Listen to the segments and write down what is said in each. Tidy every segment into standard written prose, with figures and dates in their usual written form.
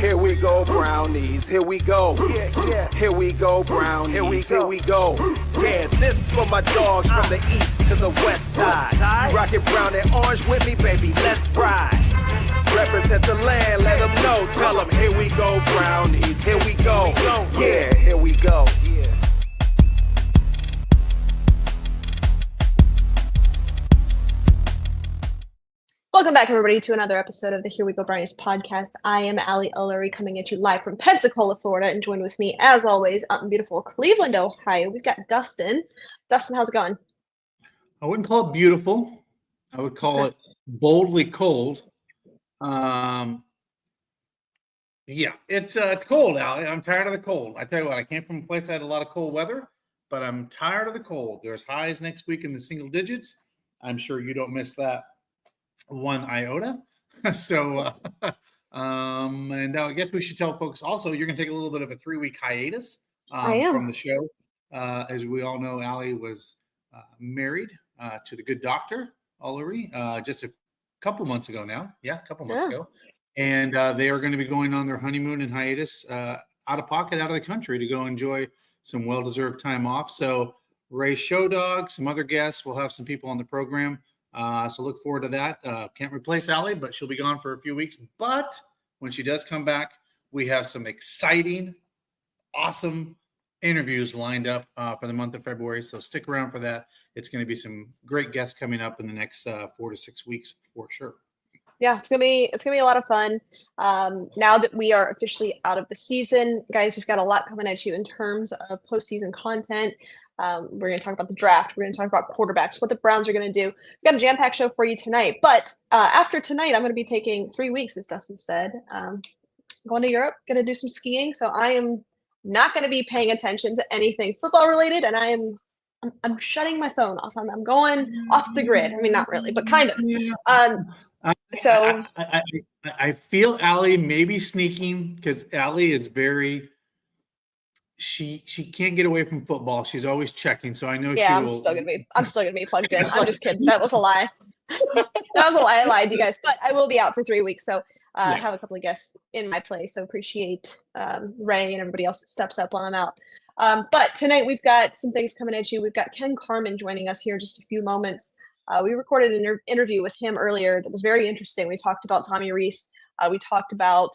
Here we go, brownies. Here we go. Here we go, brownies. Here we go. Yeah, this for my dogs from the east to the west side. You rockin' brown and orange with me, baby. Let's ride. Represent the land, let them know. Tell them, here we go, brownies. Here we go. Yeah, here we go. Welcome back, everybody, to another episode of the Here We Go Brownies podcast. I am Allie Ullery coming at you live from Pensacola, Florida, and joined with me, as always, out in beautiful Cleveland, Ohio. We've got Dustin. Dustin, how's it going? I wouldn't call it beautiful. I would call it boldly cold. Yeah, it's cold, Allie. I'm tired of the cold. I tell you what, I came from a place that had a lot of cold weather, but I'm tired of the cold. There's highs next week in the single digits. I'm sure you don't miss that one iota. So, and I guess we should tell folks also, you're going to take a little bit of a 3-week hiatus from the show. As we all know, Allie was married to the good doctor, Ullery, just a couple months ago now. Yeah, a couple months ago. And they are going to be going on their honeymoon and hiatus out of pocket, out of the country to go enjoy some well-deserved time off. So Ray Show Dog, some other guests, we'll have some people on the program. So look forward to that. Can't replace Allie, but she'll be gone for a few weeks. But when she does come back, we have some exciting, awesome interviews lined up for the month of February. So stick around for that. It's going to be some great guests coming up in the next 4 to 6 weeks for sure. Yeah, it's gonna be a lot of fun. Now that we are officially out of the season, guys, we've got a lot coming at you in terms of postseason content. We're going to talk about the draft. We're going to talk about quarterbacks, what the Browns are going to do. We've got a jam-packed show for you tonight. But after tonight, I'm going to be taking 3 weeks, as Dustin said. Going to Europe, going to do some skiing. So I am not going to be paying attention to anything football-related, and I'm shutting my phone off. I'm going off the grid. I mean, not really, but kind of. I feel Allie maybe sneaking because Allie is very – she can't get away from football. She's always checking, so I know she will. I'm still gonna be plugged in. I'm just kidding. That was a lie. That was a lie. I lied to you guys, but I will be out for 3 weeks, so I have a couple of guests in my place. So appreciate Ray and everybody else that steps up while I'm out. But tonight we've got some things coming at you. We've got Ken Carman joining us here in just a few moments. We recorded an interview with him earlier that was very interesting. We talked about Tommy Rees. We talked about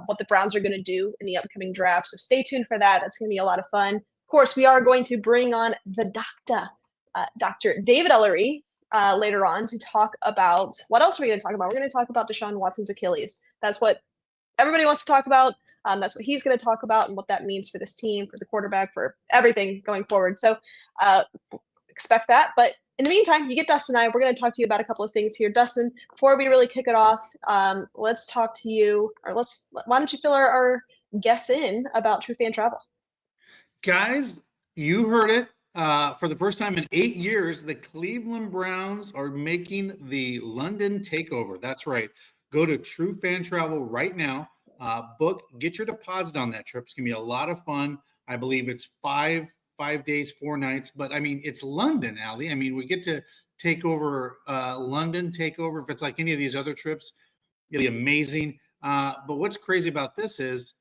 what the Browns are going to do in the upcoming draft. So stay tuned for that. That's going to be a lot of fun. Of course, we are going to bring on the doctor, Dr. David Ullery, later on to talk about – what else are we going to talk about? We're going to talk about Deshaun Watson's Achilles. That's what everybody wants to talk about. That's what he's going to talk about and what that means for this team, for the quarterback, for everything going forward. So expect that. But in the meantime, you get Dustin and I. We're going to talk to you about a couple of things here. Dustin, before we really kick it off, let's talk to you, or why don't you fill our guests in about True Fan Travel? Guys, you heard it. For the first time in 8 years, the Cleveland Browns are making the London takeover. That's right. Go to True Fan Travel right now. Book, get your deposit on that trip. It's going to be a lot of fun. I believe it's 5 days, 4 nights, but I mean, it's London, Allie. I mean, we get to take over London takeover. If it's like any of these other trips, it'll be amazing. But what's crazy about this is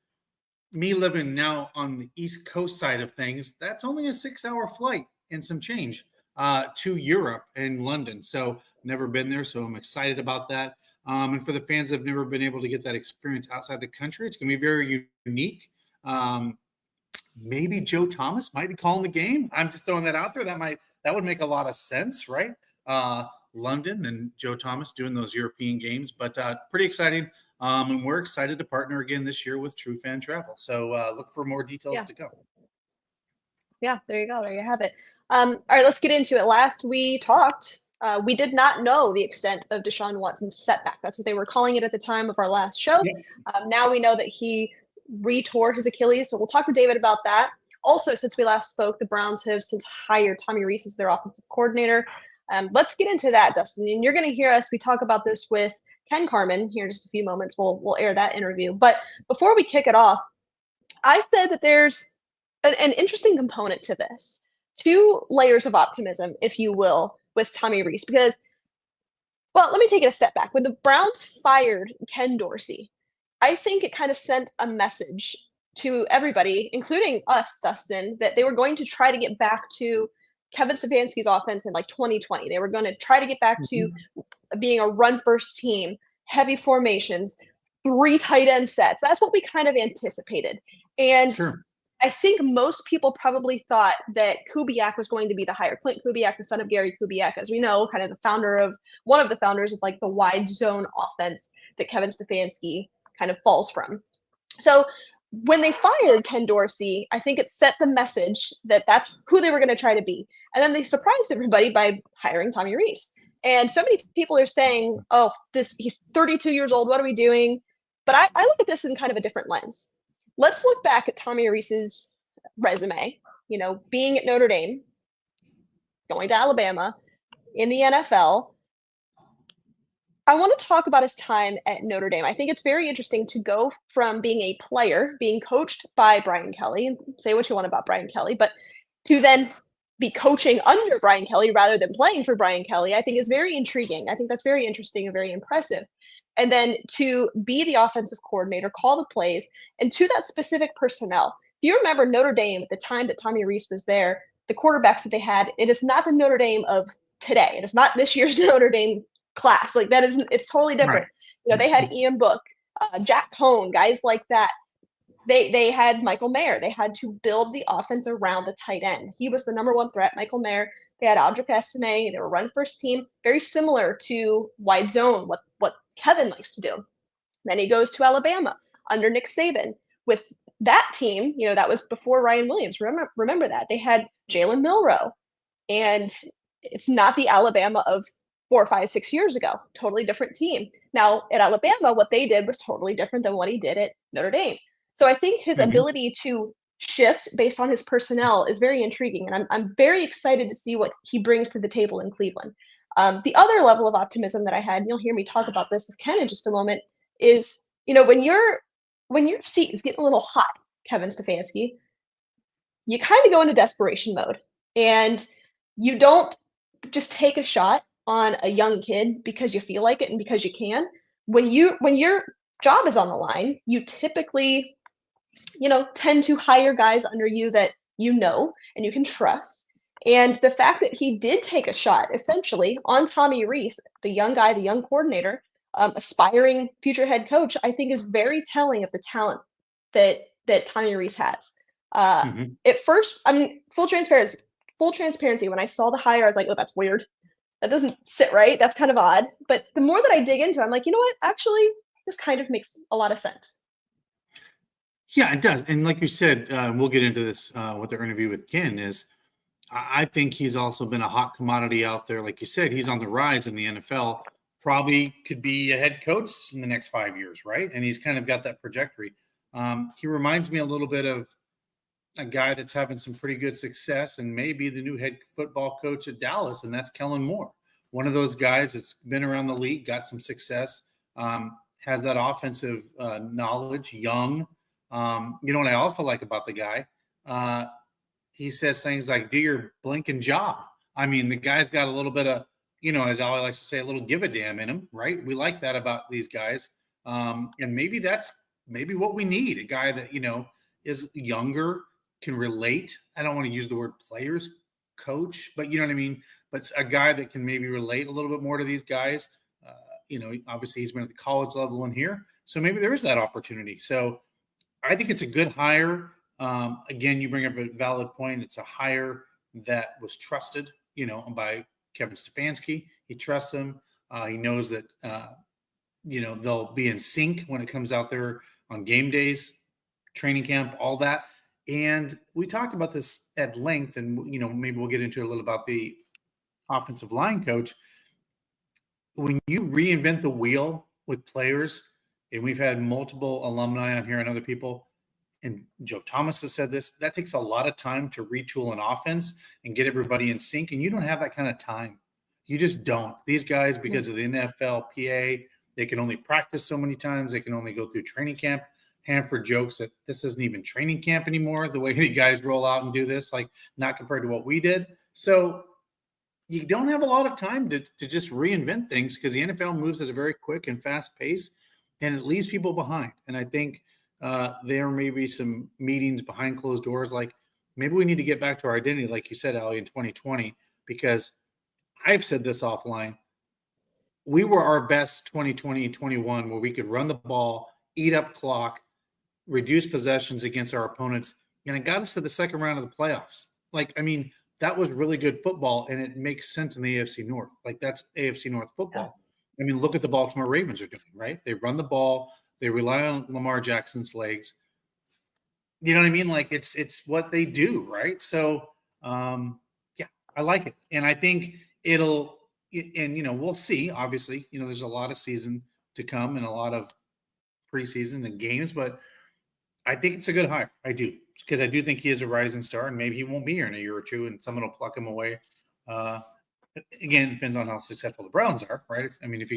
me living now on the East Coast side of things. That's only a 6-hour flight and some change to Europe and London. So never been there. So I'm excited about that. And for the fans that have never been able to get that experience outside the country, it's going to be very unique. Maybe Joe Thomas might be calling the game. I'm just throwing that out there. That would make a lot of sense, right? London and Joe Thomas doing those European games, but pretty exciting. And we're excited to partner again this year with True Fan Travel. So look for more details to come. Yeah, there you go. There you have it. All right, let's get into it. Last we talked, we did not know the extent of Deshaun Watson's setback. That's what they were calling it at the time of our last show. Yeah. Now we know that he retore his Achilles, so we'll talk to David about that. Also, since we last spoke, the Browns have since hired Tommy Rees as their offensive coordinator. Let's get into that, Dustin. And you're going to hear us. We talk about this with Ken Carman here in just a few moments. We'll air that interview. But before we kick it off, I said that there's an interesting component to this. 2 layers of optimism, if you will, with Tommy Rees. Because, well, let me take it a step back. When the Browns fired Ken Dorsey, I think it kind of sent a message to everybody, including us, Dustin, that they were going to try to get back to Kevin Stefanski's offense in like 2020. They were going to try to get back to being a run first team, heavy formations, 3 tight end sets. That's what we kind of anticipated. And Sure. I think most people probably thought that Kubiak was going to be the hire. Clint Kubiak, the son of Gary Kubiak, as we know, kind of one of the founders of like the wide zone offense that Kevin Stefanski kind of falls from. So when they fired Ken Dorsey, I think it set the message that that's who they were going to try to be. And then they surprised everybody by hiring Tommy Rees. And so many people are saying, oh, he's 32 years old. What are we doing? But I look at this in kind of a different lens. Let's look back at Tommy Rees's resume, being at Notre Dame, going to Alabama, in the NFL. I want to talk about his time at Notre Dame. I think it's very interesting to go from being a player, being coached by Brian Kelly, and say what you want about Brian Kelly, but to then be coaching under Brian Kelly rather than playing for Brian Kelly, I think is very intriguing. I think that's very interesting and very impressive. And then to be the offensive coordinator, call the plays, and to that specific personnel. If you remember Notre Dame at the time that Tommy Rees was there, the quarterbacks that they had, it is not the Notre Dame of today. It is not this year's Notre Dame class. Like it's totally different. Right. They had Ian Book, Jack Cohn, guys like that. They had Michael Mayer. They had to build the offense around the tight end. He was the number one threat, Michael Mayer. They had Aldrick Estime. They were run first team, very similar to wide zone, what Kevin likes to do. Then he goes to Alabama under Nick Saban. With that team, that was before Ryan Williams. Remember that. They had Jalen Milroe. And it's not the Alabama of 4, 5, 6 years ago. Totally different team. Now, at Alabama, what they did was totally different than what he did at Notre Dame. So I think his ability to shift based on his personnel is very intriguing. And I'm very excited to see what he brings to the table in Cleveland. The other level of optimism that I had, and you'll hear me talk about this with Ken in just a moment, is, when your seat is getting a little hot, Kevin Stefanski, you kind of go into desperation mode. And you don't just take a shot on a young kid because you feel like it and because you can. When your job is on the line, you typically, tend to hire guys under you that and you can trust. And the fact that he did take a shot essentially on Tommy Rees, the young guy, the young coordinator, aspiring future head coach, I think is very telling of the talent that Tommy Rees has. At first, full transparency, when I saw the hire, I was like, oh, that's weird. That doesn't sit right. That's kind of odd. But the more that I dig into it, I'm like, you know what? Actually, this kind of makes a lot of sense. Yeah, it does. And like you said, we'll get into this with the interview with Ken, is I think he's also been a hot commodity out there. Like you said, he's on the rise in the NFL, probably could be a head coach in the next 5 years, right? And he's kind of got that trajectory. He reminds me a little bit of a guy that's having some pretty good success and maybe the new head football coach at Dallas, and that's Kellen Moore. One of those guys that's been around the league, got some success, has that offensive knowledge, young. What I also like about the guy, he says things like, do your blinking job. I mean, the guy's got a little bit of, as Ali likes to say, a little give a damn in him, right? We like that about these guys. And maybe that's what we need, a guy that, is younger, can relate. I don't want to use the word players coach, but you know what I mean? But a guy that can maybe relate a little bit more to these guys. Obviously he's been at the college level in here. So maybe there is that opportunity. So I think it's a good hire. Again, you bring up a valid point. It's a hire that was trusted, by Kevin Stefanski. He trusts him. He knows that, they'll be in sync when it comes out there on game days, training camp, all that. And we talked about this at length, and, maybe we'll get into a little about the offensive line coach. When you reinvent the wheel with players, and we've had multiple alumni on here and other people, and Joe Thomas has said this, that takes a lot of time to retool an offense and get everybody in sync. And you don't have that kind of time. You just don't. These guys, because of the NFLPA, they can only practice so many times. They can only go through training camp. Hanford jokes that this isn't even training camp anymore, the way the guys roll out and do this, like not compared to what we did. So you don't have a lot of time to just reinvent things because the NFL moves at a very quick and fast pace. and it leaves people behind. And I think there may be some meetings behind closed doors. Like maybe we need to get back to our identity, like you said, Allie, in 2020, because I've said this offline. We were our best 2020, 21, where we could run the ball, eat up clock, reduce possessions against our opponents, and it got us to the second round of the playoffs. Like, I mean, that was really good football, and it makes sense in the AFC North. Like, that's AFC North football. I mean, look at the Baltimore Ravens are doing, right? They run the ball. They rely on Lamar Jackson's legs. You know what I mean? Like, it's what they do, right? So, yeah, I like it. And I think it'll – and, you know, we'll see. Obviously, you know, there's a lot of season to come and a lot of preseason and games, but I think it's a good hire. I do, because I do think he is a rising star, and maybe he won't be here in a year or two, and someone will pluck him away. Again, it depends on how successful the Browns are, right? If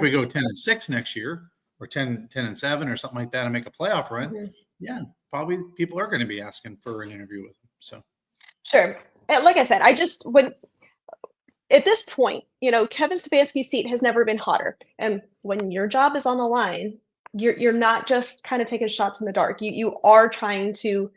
we go 10-6 next year, or 10-7 or something like that, and make a playoff run, yeah, probably people are going to be asking for an interview with him. So, sure. And like I said, at this point, you know, Kevin Stefanski's seat has never been hotter, and when your job is on the line, you're not just kind of taking shots in the dark. You are trying to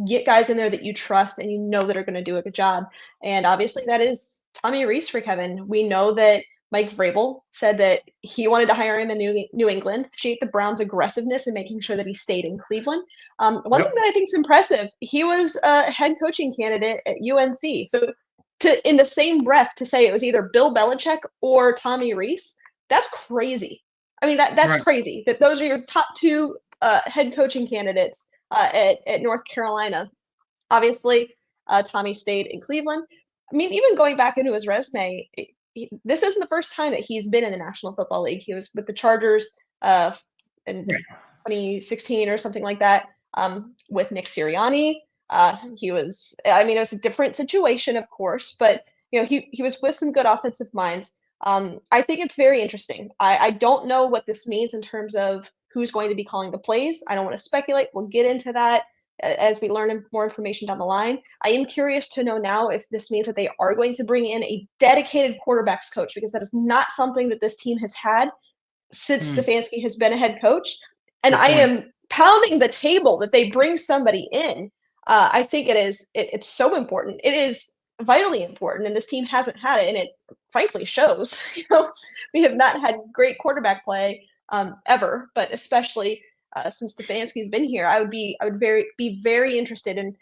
get guys in there that you trust and you know that are going to do a good job. And obviously that is Tommy Rees for Kevin. We know that Mike Vrabel said that he wanted to hire him in New England. Appreciate the Browns' aggressiveness in making sure that he stayed in Cleveland. One thing that I think is impressive, he was a head coaching candidate at UNC. So in the same breath to say it was either Bill Belichick or Tommy Rees, that's crazy. I mean, that's right. Crazy that those are your top two head coaching candidates at North Carolina. Obviously, Tommy stayed in Cleveland. I mean, even going back into his resume, this isn't the first time that he's been in the National Football League. He was with the Chargers in 2016 or something like that with Nick Sirianni. It was a different situation, of course, but you know, he was with some good offensive minds. I think it's very interesting. I don't know what this means in terms of who's going to be calling the plays. I don't want to speculate. We'll get into that as we learn more information down the line. I am curious to know now if this means that they are going to bring in a dedicated quarterbacks coach, because that is not something that this team has had since Stefanski has been a head coach. And I am pounding the table that they bring somebody in. I think it's so important. It is vitally important, and this team hasn't had it, and it frankly shows. You know, we have not had great quarterback play ever, but especially since Stefanski's been here, I would be very interested in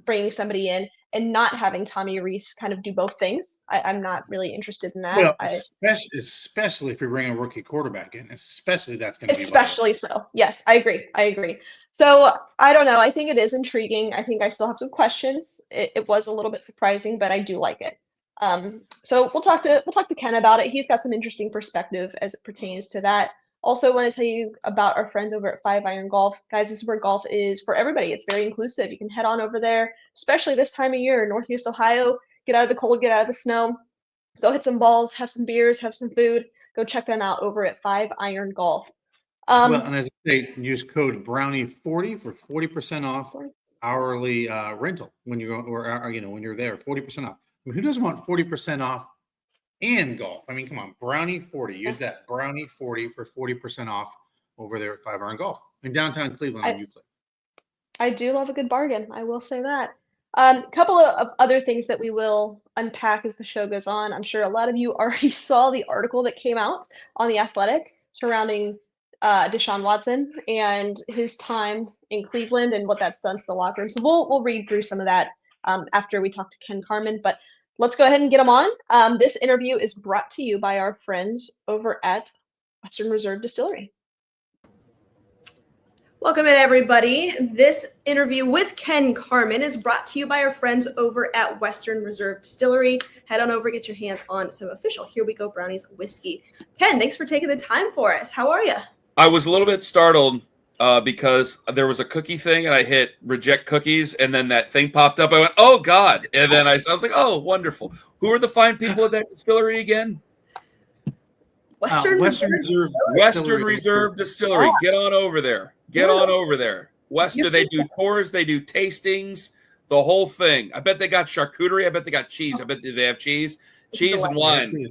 bringing somebody in and not having Tommy Rees kind of do both things. I'm not really interested in that. Well, especially if you bring a rookie quarterback in, especially that's going to be especially so. Yes, I agree. So I don't know. I think it is intriguing. I think I still have some questions. It was a little bit surprising, but I do like it. So we'll talk to Ken about it. He's got some interesting perspective as it pertains to that. Also want to tell you about our friends over at 5 Iron Golf. Guys, this is where golf is for everybody. It's very inclusive. You can head on over there, especially this time of year in Northeast Ohio. Get out of the cold, get out of the snow. Go hit some balls, have some beers, have some food. Go check them out over at 5 Iron Golf. Well, and as I say, use code Brownie40 for 40% off hourly rental when you go, or when you're there, 40% off. I mean, who doesn't want 40% off and golf? I mean, come on, Brownie40. Use that Brownie40 for 40% off over there at 5 Iron Golf in downtown Cleveland on Euclid. I do love a good bargain. I will say that. A couple of other things that we will unpack as the show goes on. I'm sure a lot of you already saw the article that came out on The Athletic surrounding Deshaun Watson and his time in Cleveland and what that's done to the locker room. So we'll read through some of that after we talk to Ken Carman. But let's go ahead and get him on. This interview is brought to you by our friends over at Western Reserve Distillery. Welcome in, everybody. This interview with Ken Carman is brought to you by our friends over at Western Reserve Distillery. Head on over, get your hands on some official Here We Go Brownies whiskey. Ken, thanks for taking the time for us. How are you? I was a little bit startled because there was a cookie thing and I hit reject cookies and then that thing popped up. I went, oh, God. And then I was like, oh, wonderful. Who are the fine people at that distillery again? Western Reserve Distillery. Yeah. Get on over there. Get on over there. They do tours. They do tastings. The whole thing. I bet they got charcuterie. I bet they got cheese. I bet they have cheese. Cheese and wine.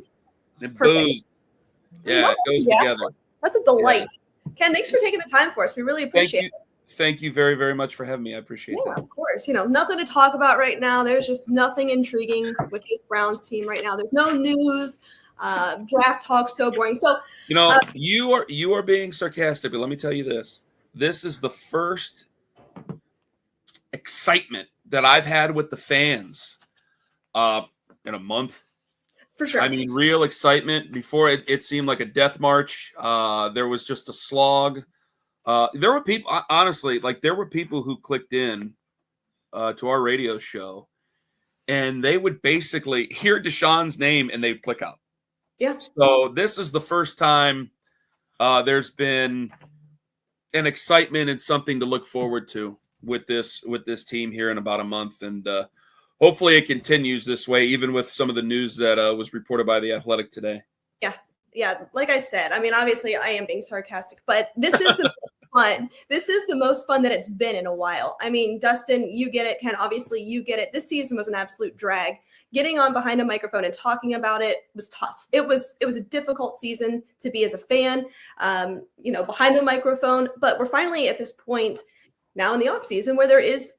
And booze. Yeah, it goes together. That's a delight. Ken, thanks for taking the time for us. We really appreciate it. Thank you very, very much for having me. I appreciate that. Of course. Nothing to talk about right now. There's just nothing intriguing with this Browns team right now. There's no news. Draft talk so boring. So you are being sarcastic, but let me tell you this. This is the first excitement that I've had with the fans in a month. For sure. I mean, real excitement. Before it seemed like a death march. There was just a slog. There were people, honestly, there were people who clicked in to our radio show, and they would basically hear Deshaun's name and they'd click out. Yeah. So this is the first time there's been an excitement and something to look forward to with this team here in about a month, and hopefully it continues this way, even with some of the news that was reported by The Athletic today. Yeah. Like I said, I mean, obviously I am being sarcastic, but this is the fun. This is the most fun that it's been in a while. I mean, Dustin, you get it. Ken, obviously you get it. This season was an absolute drag. Getting on behind a microphone and talking about it was tough. It was a difficult season to be as a fan, behind the microphone. But we're finally at this point now in the offseason where there is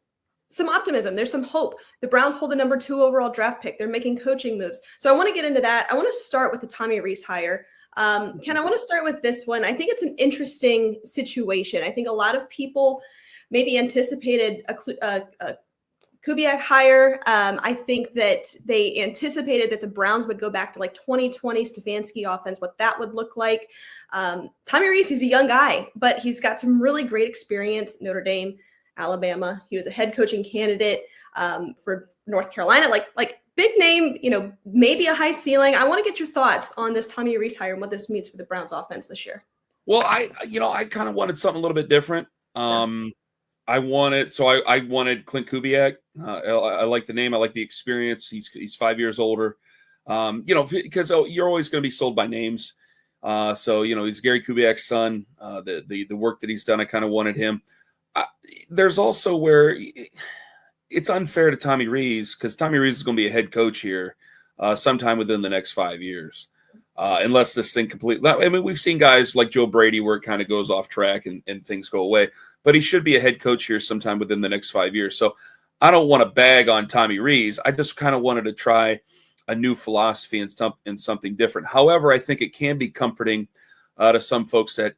some optimism. There's some hope. The Browns hold the number 2 overall draft pick. They're making coaching moves. So I want to get into that. I want to start with the Tommy Rees hire. Ken, I want to start with this one. I think it's an interesting situation. I think a lot of people maybe anticipated a Kubiak hire. I think that they anticipated that the Browns would go back to 2020 Stefanski offense, what that would look like. Tommy Rees, he's a young guy, but he's got some really great experience. Notre Dame, Alabama. He was a head coaching candidate for North Carolina. Like big name, maybe a high ceiling. I want to get your thoughts on this Tommy Rees hire and what this means for the Browns offense this year. Well, I kind of wanted something a little bit different. I wanted Clint Kubiak. I like the name. I like the experience. He's 5 years older. Because you're always going to be sold by names. So he's Gary Kubiak's son. The work that he's done, I kind of wanted him. There's also where it's unfair to Tommy Rees, because Tommy Rees is going to be a head coach here sometime within the next 5 years, unless this thing completely. I mean, we've seen guys like Joe Brady where it kind of goes off track and things go away. But he should be a head coach here sometime within the next 5 years. So I don't want to bag on Tommy Rees. I just kind of wanted to try a new philosophy and something different. However, I think it can be comforting to some folks that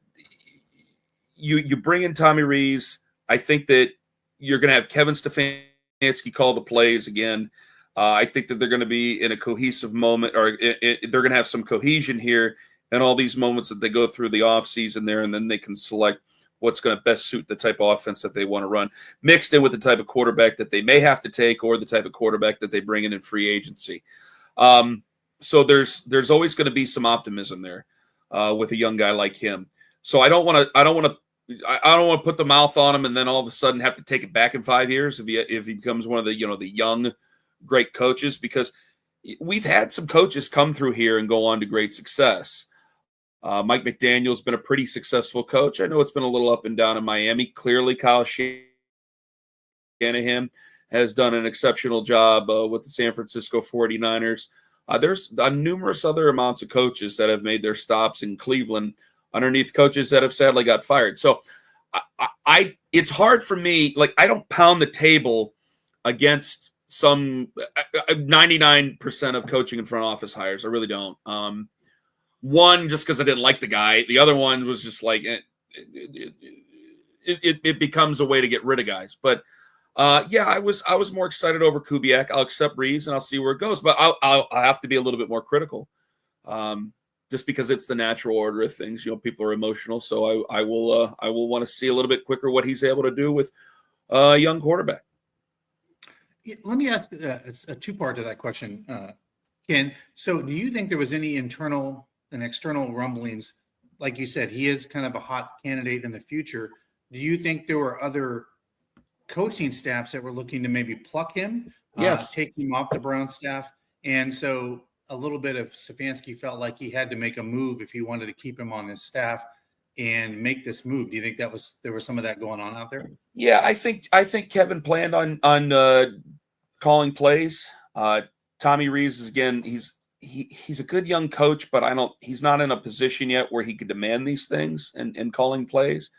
you bring in Tommy Rees. I think that you're going to have Kevin Stefanski call the plays again. I think that they're going to be in a cohesive moment, or they're going to have some cohesion here in all these moments that they go through the offseason there, and then they can select what's going to best suit the type of offense that they want to run, mixed in with the type of quarterback that they may have to take or the type of quarterback that they bring in free agency. So there's always going to be some optimism there with a young guy like him. So I don't want to put the mouth on him and then all of a sudden have to take it back in 5 years if he becomes one of the the young great coaches, because we've had some coaches come through here and go on to great success. Mike McDaniel's been a pretty successful coach. I know it's been a little up and down in Miami. Clearly, Kyle Shanahan has done an exceptional job with the San Francisco 49ers. There's numerous other amounts of coaches that have made their stops in Cleveland underneath coaches that have sadly got fired. So it's hard for me. I don't pound the table against some 99% of coaching and front office hires. I really don't. One, just because I didn't like the guy. The other one was just it becomes a way to get rid of guys. But I was more excited over Kubiak. I'll accept Rees and I'll see where it goes. But I'll have to be a little bit more critical, just because it's the natural order of things. People are emotional, so I will want to see a little bit quicker what he's able to do with a young quarterback. Let me ask a two-part to that question, Ken. So do you think there was any internal and external rumblings? Like you said, he is kind of a hot candidate in the future. Do you think there were other coaching staffs that were looking to maybe pluck him, take him off the Browns staff? And so a little bit of Stefanski felt like he had to make a move if he wanted to keep him on his staff and make this move. Do you think there was some of that going on out there? Yeah, I think Kevin planned on calling plays. Tommy Rees is, again, he's a good young coach, but he's not in a position yet where he could demand these things and calling plays.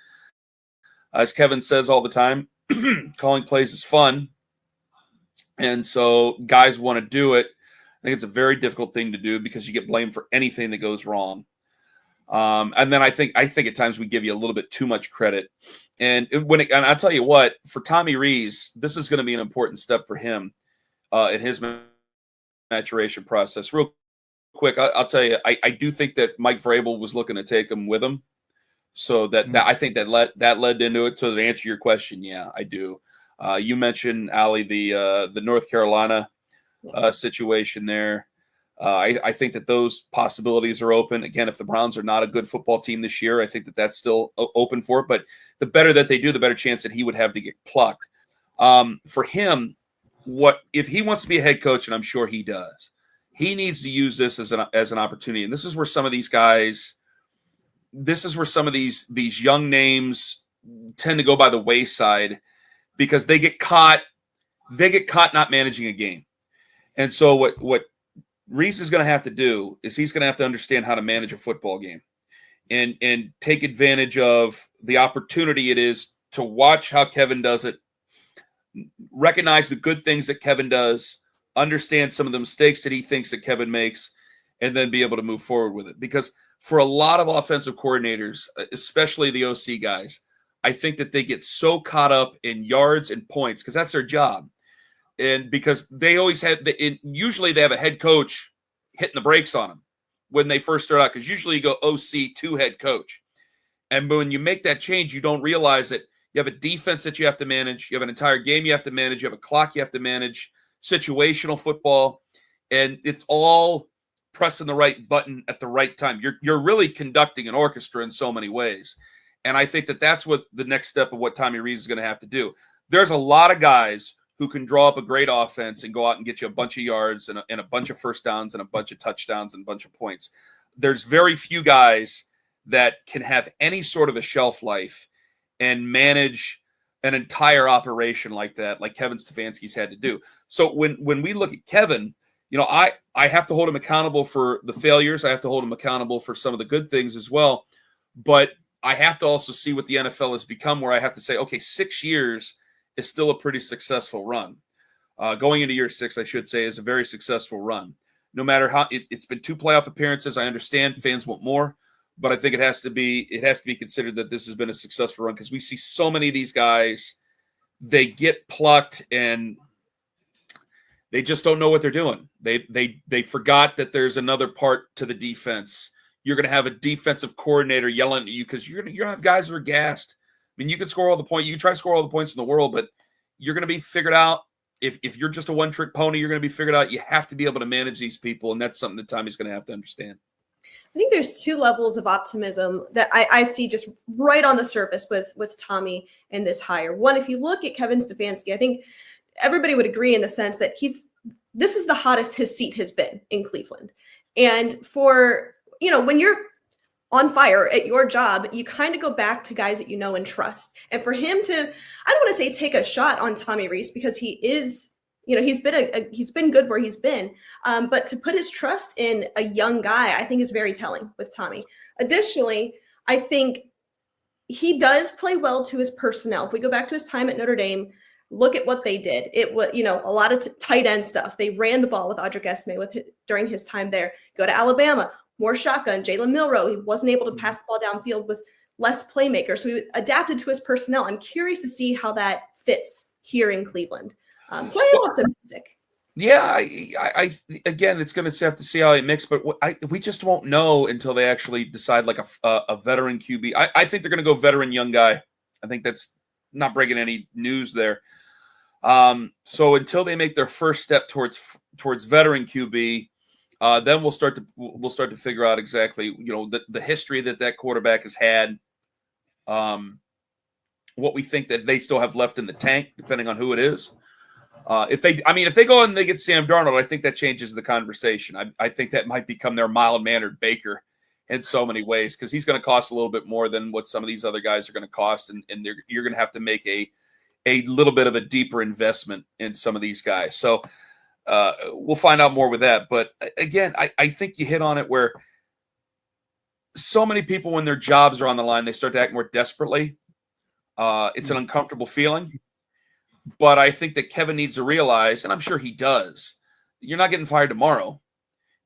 As Kevin says all the time, calling plays is fun. And so guys want to do it. I think it's a very difficult thing to do because you get blamed for anything that goes wrong. And then I think at times we give you a little bit too much credit. And and I'll tell you what, for Tommy Rees, this is going to be an important step for him in his maturation process. Real quick, I'll tell you, I do think that Mike Vrabel was looking to take him with him. So that I think that led into it. So to answer your question, yeah, I do. You mentioned, Allie, the North Carolina situation there. I think that those possibilities are open. Again, if the Browns are not a good football team this year, I think that that's still open for it. But the better that they do, the better chance that he would have to get plucked. For him, if he wants to be a head coach, and I'm sure he does, he needs to use this as an opportunity. And this is where some of these guys, these young names tend to go by the wayside because they get caught not managing a game. And so what Reese is going to have to do is he's going to have to understand how to manage a football game and take advantage of the opportunity it is to watch how Kevin does it, recognize the good things that Kevin does, understand some of the mistakes that he thinks that Kevin makes, and then be able to move forward with it. Because for a lot of offensive coordinators, especially the OC guys, I think that they get so caught up in yards and points because that's their job. And because they always usually they have a head coach hitting the brakes on them when they first start out, because usually you go OC to head coach. And when you make that change, you don't realize that you have a defense that you have to manage. You have an entire game you have to manage. You have a clock you have to manage, situational football. And it's all pressing the right button at the right time. You're really conducting an orchestra in so many ways. And I think that that's what the next step of what Tommy Rees is going to have to do. There's a lot of guys who can draw up a great offense and go out and get you a bunch of yards and a bunch of first downs and a bunch of touchdowns and a bunch of points. There's very few guys that can have any sort of a shelf life and manage an entire operation like that, like Kevin Stefanski's had to do. So when we look at Kevin, I have to hold him accountable for the failures. I have to hold him accountable for some of the good things as well. But I have to also see what the NFL has become, where I have to say, okay, 6 years is still a pretty successful run. Going into year 6, I should say, is a very successful run. No matter how it's been 2 playoff appearances, I understand fans want more, but I think it has to be considered that this has been a successful run because we see so many of these guys, they get plucked and they just don't know what they're doing. They forgot that there's another part to the defense. You're going to have a defensive coordinator yelling at you because you're going to have guys who are gassed. I mean, you can score all the points. You can try to score all the points in the world, but you're going to be figured out. If you're just a one-trick pony, you're going to be figured out. You have to be able to manage these people, and that's something that Tommy's going to have to understand. I think there's 2 levels of optimism that I see just right on the surface with Tommy and this hire. One, if you look at Kevin Stefanski, I think everybody would agree in the sense that this is the hottest his seat has been in Cleveland. And for, when you're on fire at your job, you kind of go back to guys that you know and trust. And for him to, I don't want to say take a shot on Tommy Rees because he is, he's been good where he's been. But to put his trust in a young guy, I think is very telling with Tommy. Additionally, I think he does play well to his personnel. If we go back to his time at Notre Dame, look at what they did. It was, a lot of tight end stuff. They ran the ball with Audric Esme during his time there. Go to Alabama. More shotgun. Jalen Milroe, he wasn't able to pass the ball downfield with less playmakers. So he adapted to his personnel. I'm curious to see how that fits here in Cleveland. So I am optimistic. Yeah, I again, it's going to have to see how it mix, but we just won't know until they actually decide like a veteran QB. I think they're going to go veteran young guy. I think that's not breaking any news there. So until they make their first step towards veteran QB, then we'll start to figure out exactly, the history that quarterback has had, what we think that they still have left in the tank, depending on who it is. If they go and they get Sam Darnold, I think that changes the conversation. I think that might become their mild-mannered Baker in so many ways because he's going to cost a little bit more than what some of these other guys are going to cost, and you're going to have to make a little bit of a deeper investment in some of these guys. So we'll find out more with that. But again, I think you hit on it where so many people, when their jobs are on the line, they start to act more desperately. It's an uncomfortable feeling. But I think that Kevin needs to realize, and I'm sure he does, you're not getting fired tomorrow,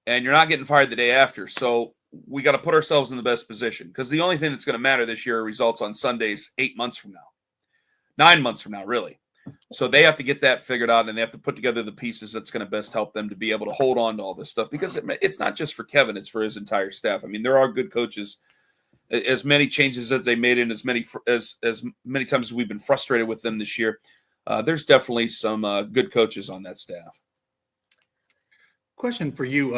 and you're not getting fired the day after. So we got to put ourselves in the best position, because the only thing that's going to matter this year are results on Sundays 8 months from now, 9 months from now, really. So they have to get that figured out, and they have to put together the pieces that's going to best help them to be able to hold on to all this stuff, because it's not just for Kevin, it's for his entire staff. I mean, there are good coaches. As many changes as they made, and as many times as we've been frustrated with them this year, there's definitely some good coaches on that staff. Question for you,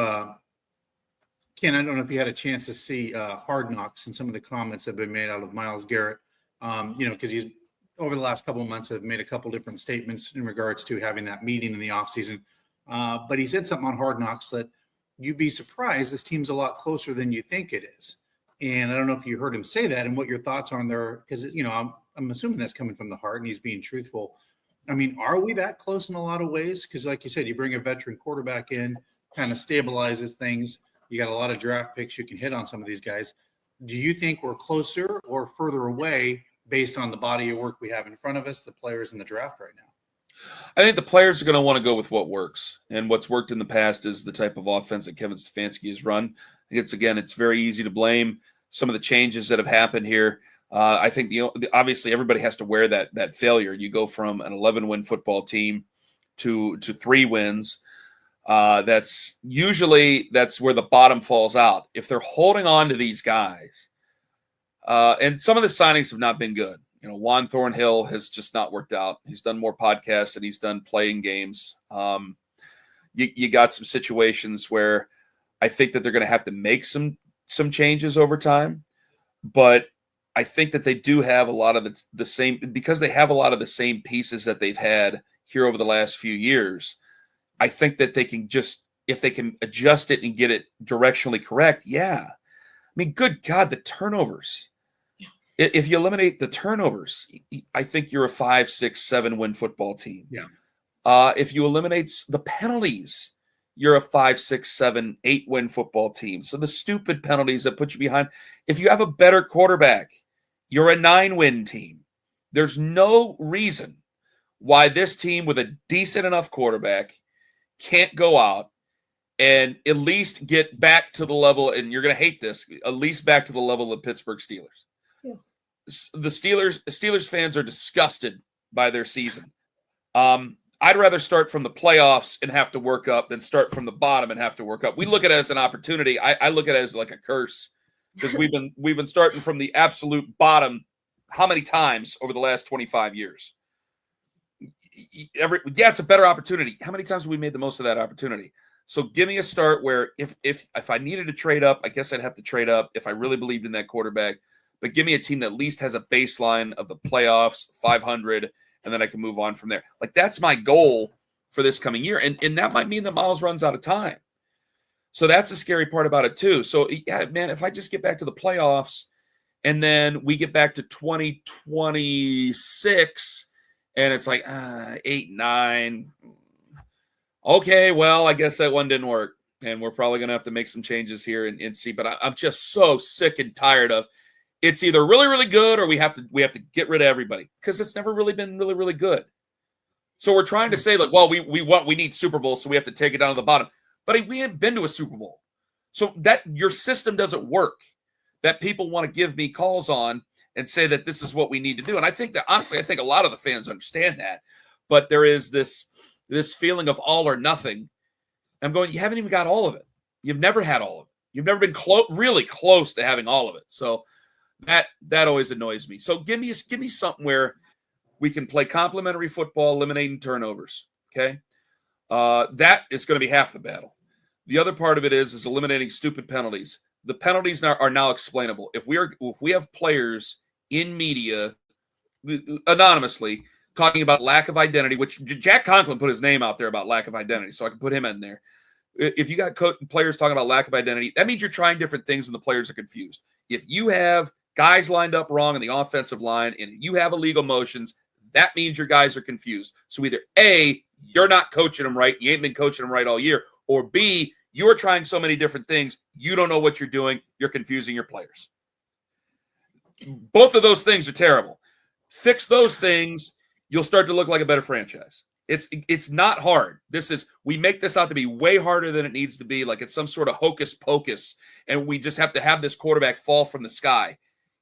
Ken. I don't know if you had a chance to see Hard Knocks and some of the comments that have been made out of Myles Garrett. Because he's over the last couple of months have made a couple different statements in regards to having that meeting in the offseason. But he said something on Hard Knocks that you'd be surprised this team's a lot closer than you think it is. And I don't know if you heard him say that and what your thoughts are on there, because I'm assuming that's coming from the heart and he's being truthful. I mean, are we that close in a lot of ways? Because like you said, you bring a veteran quarterback in, kind of stabilizes things. You got a lot of draft picks you can hit on some of these guys. Do you think we're closer or further away based on the body of work we have in front of us, the players in the draft right now? I think the players are going to want to go with what works. And what's worked in the past is the type of offense that Kevin Stefanski has run. It's very easy to blame some of the changes that have happened here. I think obviously everybody has to wear that failure. You go from an 11-win football team to 3 wins. That's where the bottom falls out. If they're holding on to these guys, and some of the signings have not been good. Juan Thornhill has just not worked out. He's done more podcasts than he's done playing games. You got some situations where I think that they're going to have to make some changes over time, but I think that they do have a lot of the same, because they have a lot of the same pieces that they've had here over the last few years. I think that they can if they can adjust it and get it directionally correct. Yeah. I mean, good God, the turnovers. Yeah. If you eliminate the turnovers, I think you're a 5, 6, 7 win football team. Yeah. If you eliminate the penalties, you're a 5, 6, 7, 8 win football team. So the stupid penalties that put you behind. If you have a better quarterback, you're a 9-win team. There's no reason why this team with a decent enough quarterback can't go out and at least get back to the level, and you're going to hate this, at least back to the level of Pittsburgh Steelers. Yeah. The Steelers fans are disgusted by their season. I'd rather start from the playoffs and have to work up than start from the bottom and have to work up. We look at it as an opportunity. I look at it as like a curse, because we've been starting from the absolute bottom how many times over the last 25 years? It's a better opportunity. How many times have we made the most of that opportunity? So give me a start where if I needed to trade up, I guess I'd have to trade up if I really believed in that quarterback. But give me a team that at least has a baseline of the playoffs, 500, and then I can move on from there. Like, that's my goal for this coming year. And that might mean that Myles runs out of time. So that's the scary part about it too. So, yeah, man, if I just get back to the playoffs and then we get back to 2026 and it's like 8, 9. Okay, well, I guess that one didn't work. And we're probably going to have to make some changes here and see. But I'm just so sick and tired of it's either really, really good or we have to get rid of everybody, because it's never really been really, really good. So we're trying to say, like, well, we need Super Bowl, so we have to take it down to the bottom. But we haven't been to a Super Bowl. So that your system doesn't work, that people want to give me calls on and say that this is what we need to do. And I think that, honestly, a lot of the fans understand that. But there is this feeling of all or nothing. I'm going, you haven't even got all of it. You've never had all of it. You've never been really close to having all of it. So that always annoys me. So give me something where we can play complementary football, eliminating turnovers. Okay. That is going to be half the battle. The other part of it is eliminating stupid penalties. The penalties are now explainable. If we have players in media anonymously talking about lack of identity, which Jack Conklin put his name out there about lack of identity, so I can put him in there. If you got players talking about lack of identity, that means you're trying different things and the players are confused. If you have guys lined up wrong in the offensive line and you have illegal motions, that means your guys are confused. So either A, you're not coaching them right. You ain't been coaching them right all year. Or B, you're trying so many different things. You don't know what you're doing. You're confusing your players. Both of those things are terrible. Fix those things. You'll start to look like a better franchise. It's not hard. We make this out to be way harder than it needs to be, like it's some sort of hocus pocus, and we just have to have this quarterback fall from the sky.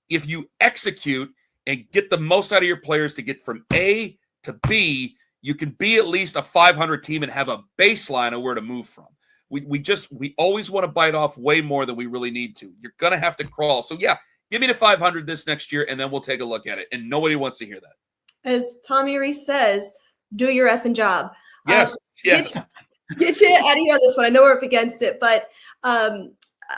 If you execute and get the most out of your players to get from A to B, you can be at least a 500 team and have a baseline of where to move from. We always want to bite off way more than we really need to. You're going to have to crawl. So yeah, give me the 500 this next year, and then we'll take a look at it. And nobody wants to hear that. As Tommy Reese says, do your effing job. Yes. Get you out of here on this one. I know we're up against it, but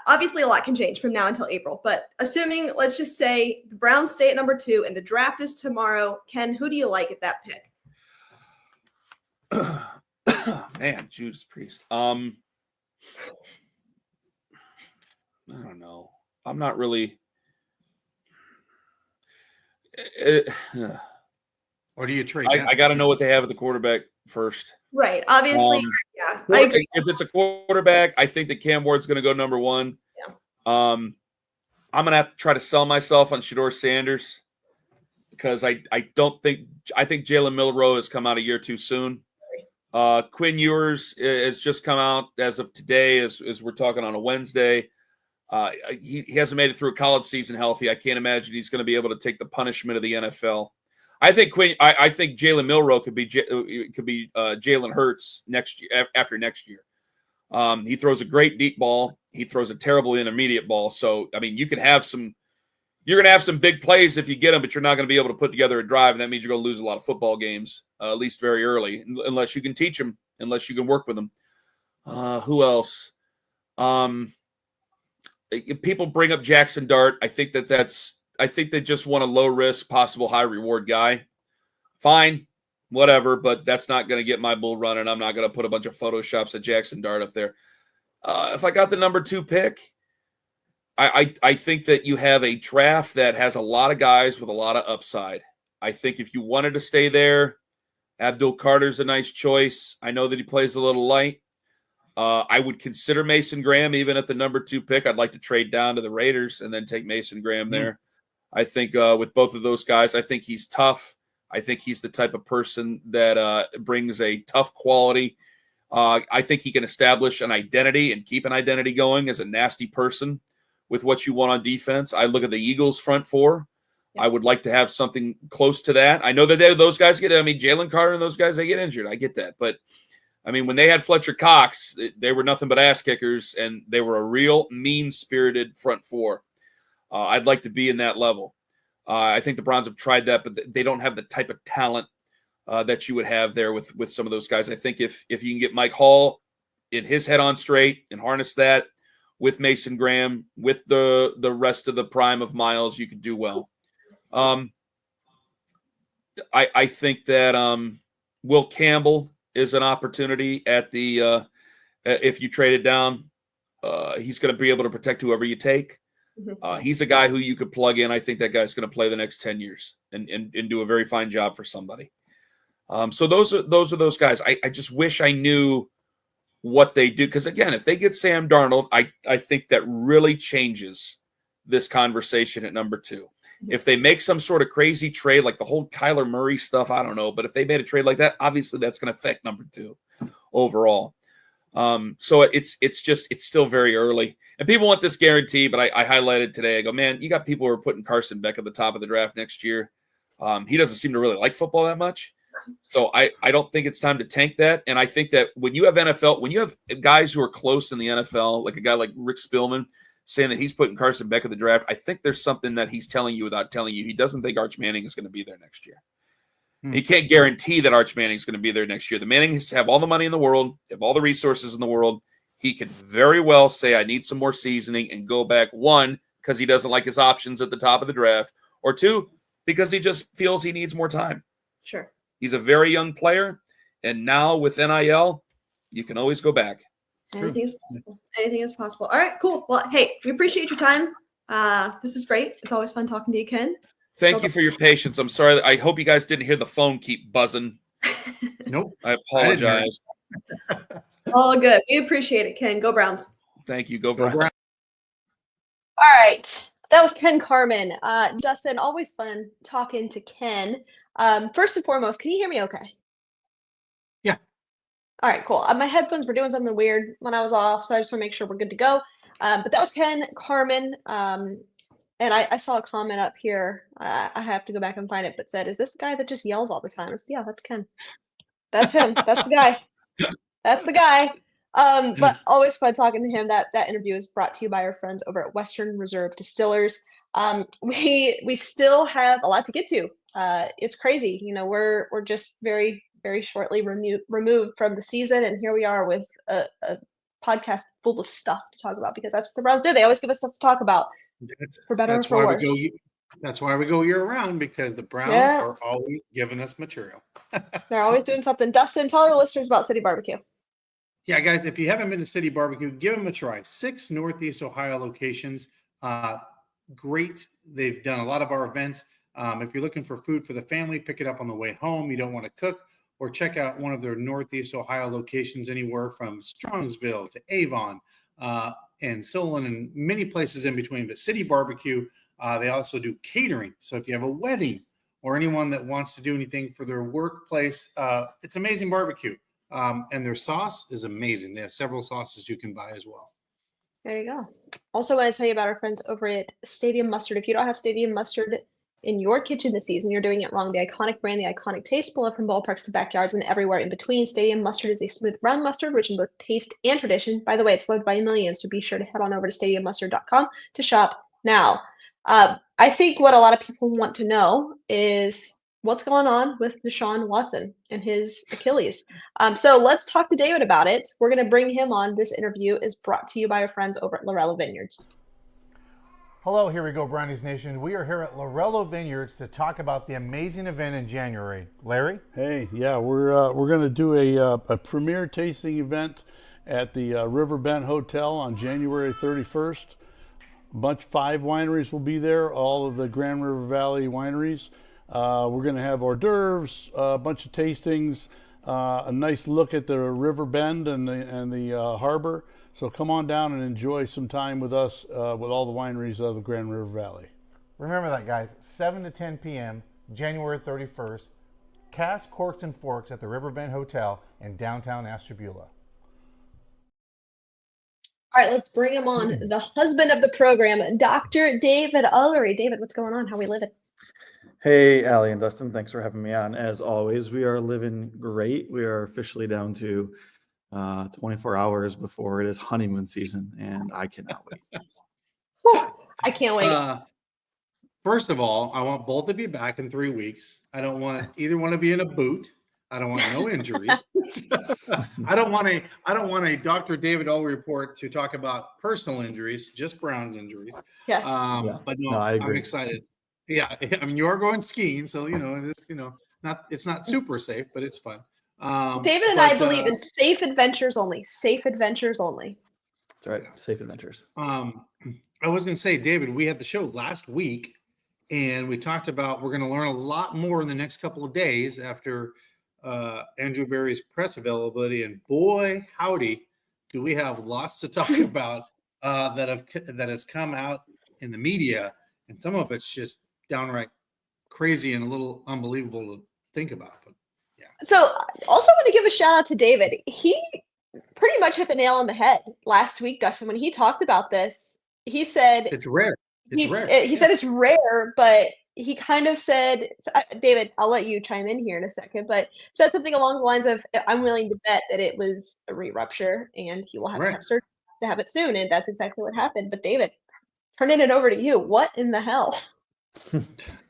obviously a lot can change from now until April. But assuming, let's just say the Browns stay at number 2 and the draft is tomorrow, Ken, who do you like at that pick? Man, Judas Priest. I don't know. I'm not really. Or do you trade? I got to know what they have at the quarterback first. Right. Obviously, yeah. I agree. If it's a quarterback, I think that Cam Ward's going to go number 1. Yeah. I'm going to have to try to sell myself on Shedeur Sanders because I think Jalen Milroe has come out a year too soon. Quinn Ewers has just come out as of today, as we're talking on a Wednesday. He hasn't made it through a college season healthy. I can't imagine he's going to be able to take the punishment of the NFL. I think Jalen Milroe could be Jalen Hurts next year after next year. He throws a great deep ball. He throws a terrible intermediate ball. So I mean, you're going to have some big plays if you get them, but you're not going to be able to put together a drive, and that means you're going to lose a lot of football games, at least very early, unless you can teach them, unless you can work with them. Who else? People bring up Jackson Dart. I think they just want a low risk, possible high reward guy. Fine, whatever, but that's not going to get my bull running. I'm not going to put a bunch of Photoshops of Jackson Dart up there. If I got the number 2 pick, I think that you have a draft that has a lot of guys with a lot of upside. I think if you wanted to stay there, Abdul Carter's a nice choice. I know that he plays a little light. I would consider Mason Graham even at the number 2 pick. I'd like to trade down to the Raiders and then take Mason Graham there. I think with both of those guys, I think he's tough. I think he's the type of person that brings a tough quality. I think he can establish an identity and keep an identity going as a nasty person with what you want on defense. I look at the Eagles front 4. Yeah. I would like to have something close to that. I know that those guys Jalen Carter and those guys, they get injured. I get that. But, I mean, when they had Fletcher Cox, they were nothing but ass kickers, and they were a real mean-spirited front 4. I'd like to be in that level. I think the Browns have tried that, but they don't have the type of talent that you would have there with some of those guys. I think if you can get Mike Hall in his head on straight and harness that with Mason Graham, with the rest of the prime of Miles, you could do well. I think that Will Campbell is an opportunity at the if you trade it down. He's going to be able to protect whoever you take. He's a guy who you could plug in. I think that guy's going to play the next 10 years and do a very fine job for somebody. So those are those guys. I just wish I knew what they do. Because, again, if they get Sam Darnold, I think that really changes this conversation at number 2. If they make some sort of crazy trade, like the whole Kyler Murray stuff, I don't know. But if they made a trade like that, obviously that's going to affect number 2 overall. So it's still very early. And people want this guarantee, but I highlighted today. I go, man, you got people who are putting Carson Beck at the top of the draft next year. He doesn't seem to really like football that much. So I don't think it's time to tank that. And I think that when you have guys who are close in the NFL, like a guy like Rick Spielman saying that he's putting Carson Beck at the draft, I think there's something that he's telling you without telling you. He doesn't think Arch Manning is going to be there next year. He can't guarantee that Arch Manning is going to be there next year. The Mannings have all the money in the world, have all the resources in the world. He could very well say, I need some more seasoning, and go back, 1, because he doesn't like his options at the top of the draft, or 2, because he just feels he needs more time. Sure. He's a very young player, and now with NIL, you can always go back. Anything is possible. Anything is possible. All right, cool. Well, hey, we appreciate your time. This is great. It's always fun talking to you, Ken. Thank you for your patience. I'm sorry. I hope you guys didn't hear the phone keep buzzing. Nope. I apologize. All good. We appreciate it, Ken. Go Browns. Thank you. Go Go Browns. Browns. All right. That was Ken Carman. Dustin, always fun talking to Ken. First and foremost, can you hear me okay? Yeah. All right, cool. My headphones were doing something weird when I was off, so I just want to make sure we're good to go. But that was Ken Carman. And I saw a comment up here. I have to go back and find it, but said, "Is this the guy that just yells all the time?" I said, "Yeah, that's Ken. That's him. That's the guy. That's the guy." But always fun talking to him. That interview is brought to you by our friends over at Western Reserve Distillers. We still have a lot to get to. It's crazy. You know, we're just very shortly removed from the season, and here we are with a podcast full of stuff to talk about, because that's what the Browns do. They always give us stuff to talk about, for better or for worse. That's why we go year round, because the Browns are always giving us material. They're always doing something. Dustin, tell our listeners about City Barbecue. Yeah, guys, if you haven't been to City Barbecue, give them a try. 6 Northeast Ohio locations. Great. They've done a lot of our events. If you're looking for food for the family, pick it up on the way home. You don't want to cook, or check out one of their Northeast Ohio locations, anywhere from Strongsville to Avon and Solon and many places in between. But City Barbecue, they also do catering. So if you have a wedding or anyone that wants to do anything for their workplace, it's amazing barbecue. And their sauce is amazing. They have several sauces you can buy as well. There you go. Also want to tell you about our friends over at Stadium Mustard. If you don't have Stadium Mustard in your kitchen this season, you're doing it wrong. The iconic brand, the iconic taste, beloved from ballparks to backyards and everywhere in between. Stadium Mustard is a smooth brown mustard, rich in both taste and tradition. By the way, it's loved by millions, so be sure to head on over to stadiummustard.com to shop now. I think what a lot of people want to know is what's going on with Deshaun Watson and his Achilles. So let's talk to David about it. We're going to bring him on. This interview is brought to you by our friends over at Lorello Vineyards. Hello, here we go, Brownies Nation. We are here at Lorello Vineyards to talk about the amazing event in January. Larry? Hey, yeah, we're going to do a premiere tasting event at the Riverbend Hotel on January 31st. 5 wineries will be there, all of the Grand River Valley wineries. We're going to have hors d'oeuvres, a bunch of tastings, a nice look at the river bend and the harbor. So come on down and enjoy some time with us, with all the wineries of the Grand River Valley. Remember that, guys. 7 to 10 p.m., January 31st. Cast Corks and Forks at the Riverbend Hotel in downtown Ashtabula. All right, let's bring him on. The husband of the program, Dr. David Ullery. David, what's going on? How we living? Hey, Allie and Dustin, thanks for having me on. As always, we are living great. We are officially down to 24 hours before it is honeymoon season, and I cannot wait. I can't wait. First of all, I want both of you back in 3 weeks. I don't want either one of you in a boot. I don't want no injuries. I don't want a Dr. David Ullery report to talk about personal injuries, just Browns injuries. Yes. I But agree. I'm excited. Yeah, I mean, you are going skiing, so it's not super safe, but it's fun. David and I believe in safe adventures only. Safe adventures only. That's right. Safe adventures. I was going to say, David, we had the show last week, and we talked about we're going to learn a lot more in the next couple of days after Andrew Berry's press availability, and boy, howdy, do we have lots to talk about that has come out in the media, and some of it's just downright crazy and a little unbelievable to think about. But yeah. So also want to give a shout out to David. He pretty much hit the nail on the head last week, Dustin, when he talked about this. He said it's rare. Rare. He said it's rare, but he kind of said, David, I'll let you chime in here in a second, but said something along the lines of, I'm willing to bet that it was a re-rupture and he will have to have surgery to have it soon. And that's exactly what happened. But David, turning it over to you. What in the hell?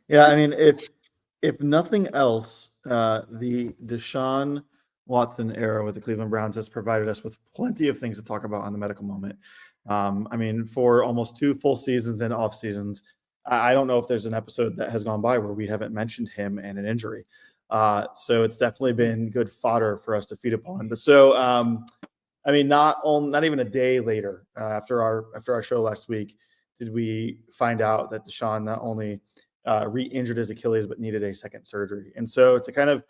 Yeah, I mean, if nothing else, the Deshaun Watson era with the Cleveland Browns has provided us with plenty of things to talk about on the medical moment. I mean, for almost 2 full seasons and off seasons, I don't know if there's an episode that has gone by where we haven't mentioned him and an injury. So it's definitely been good fodder for us to feed upon. But so, I mean, not even a day later after our show last week, did we find out that Deshaun not only re-injured his Achilles, but needed a second surgery. And so to kind of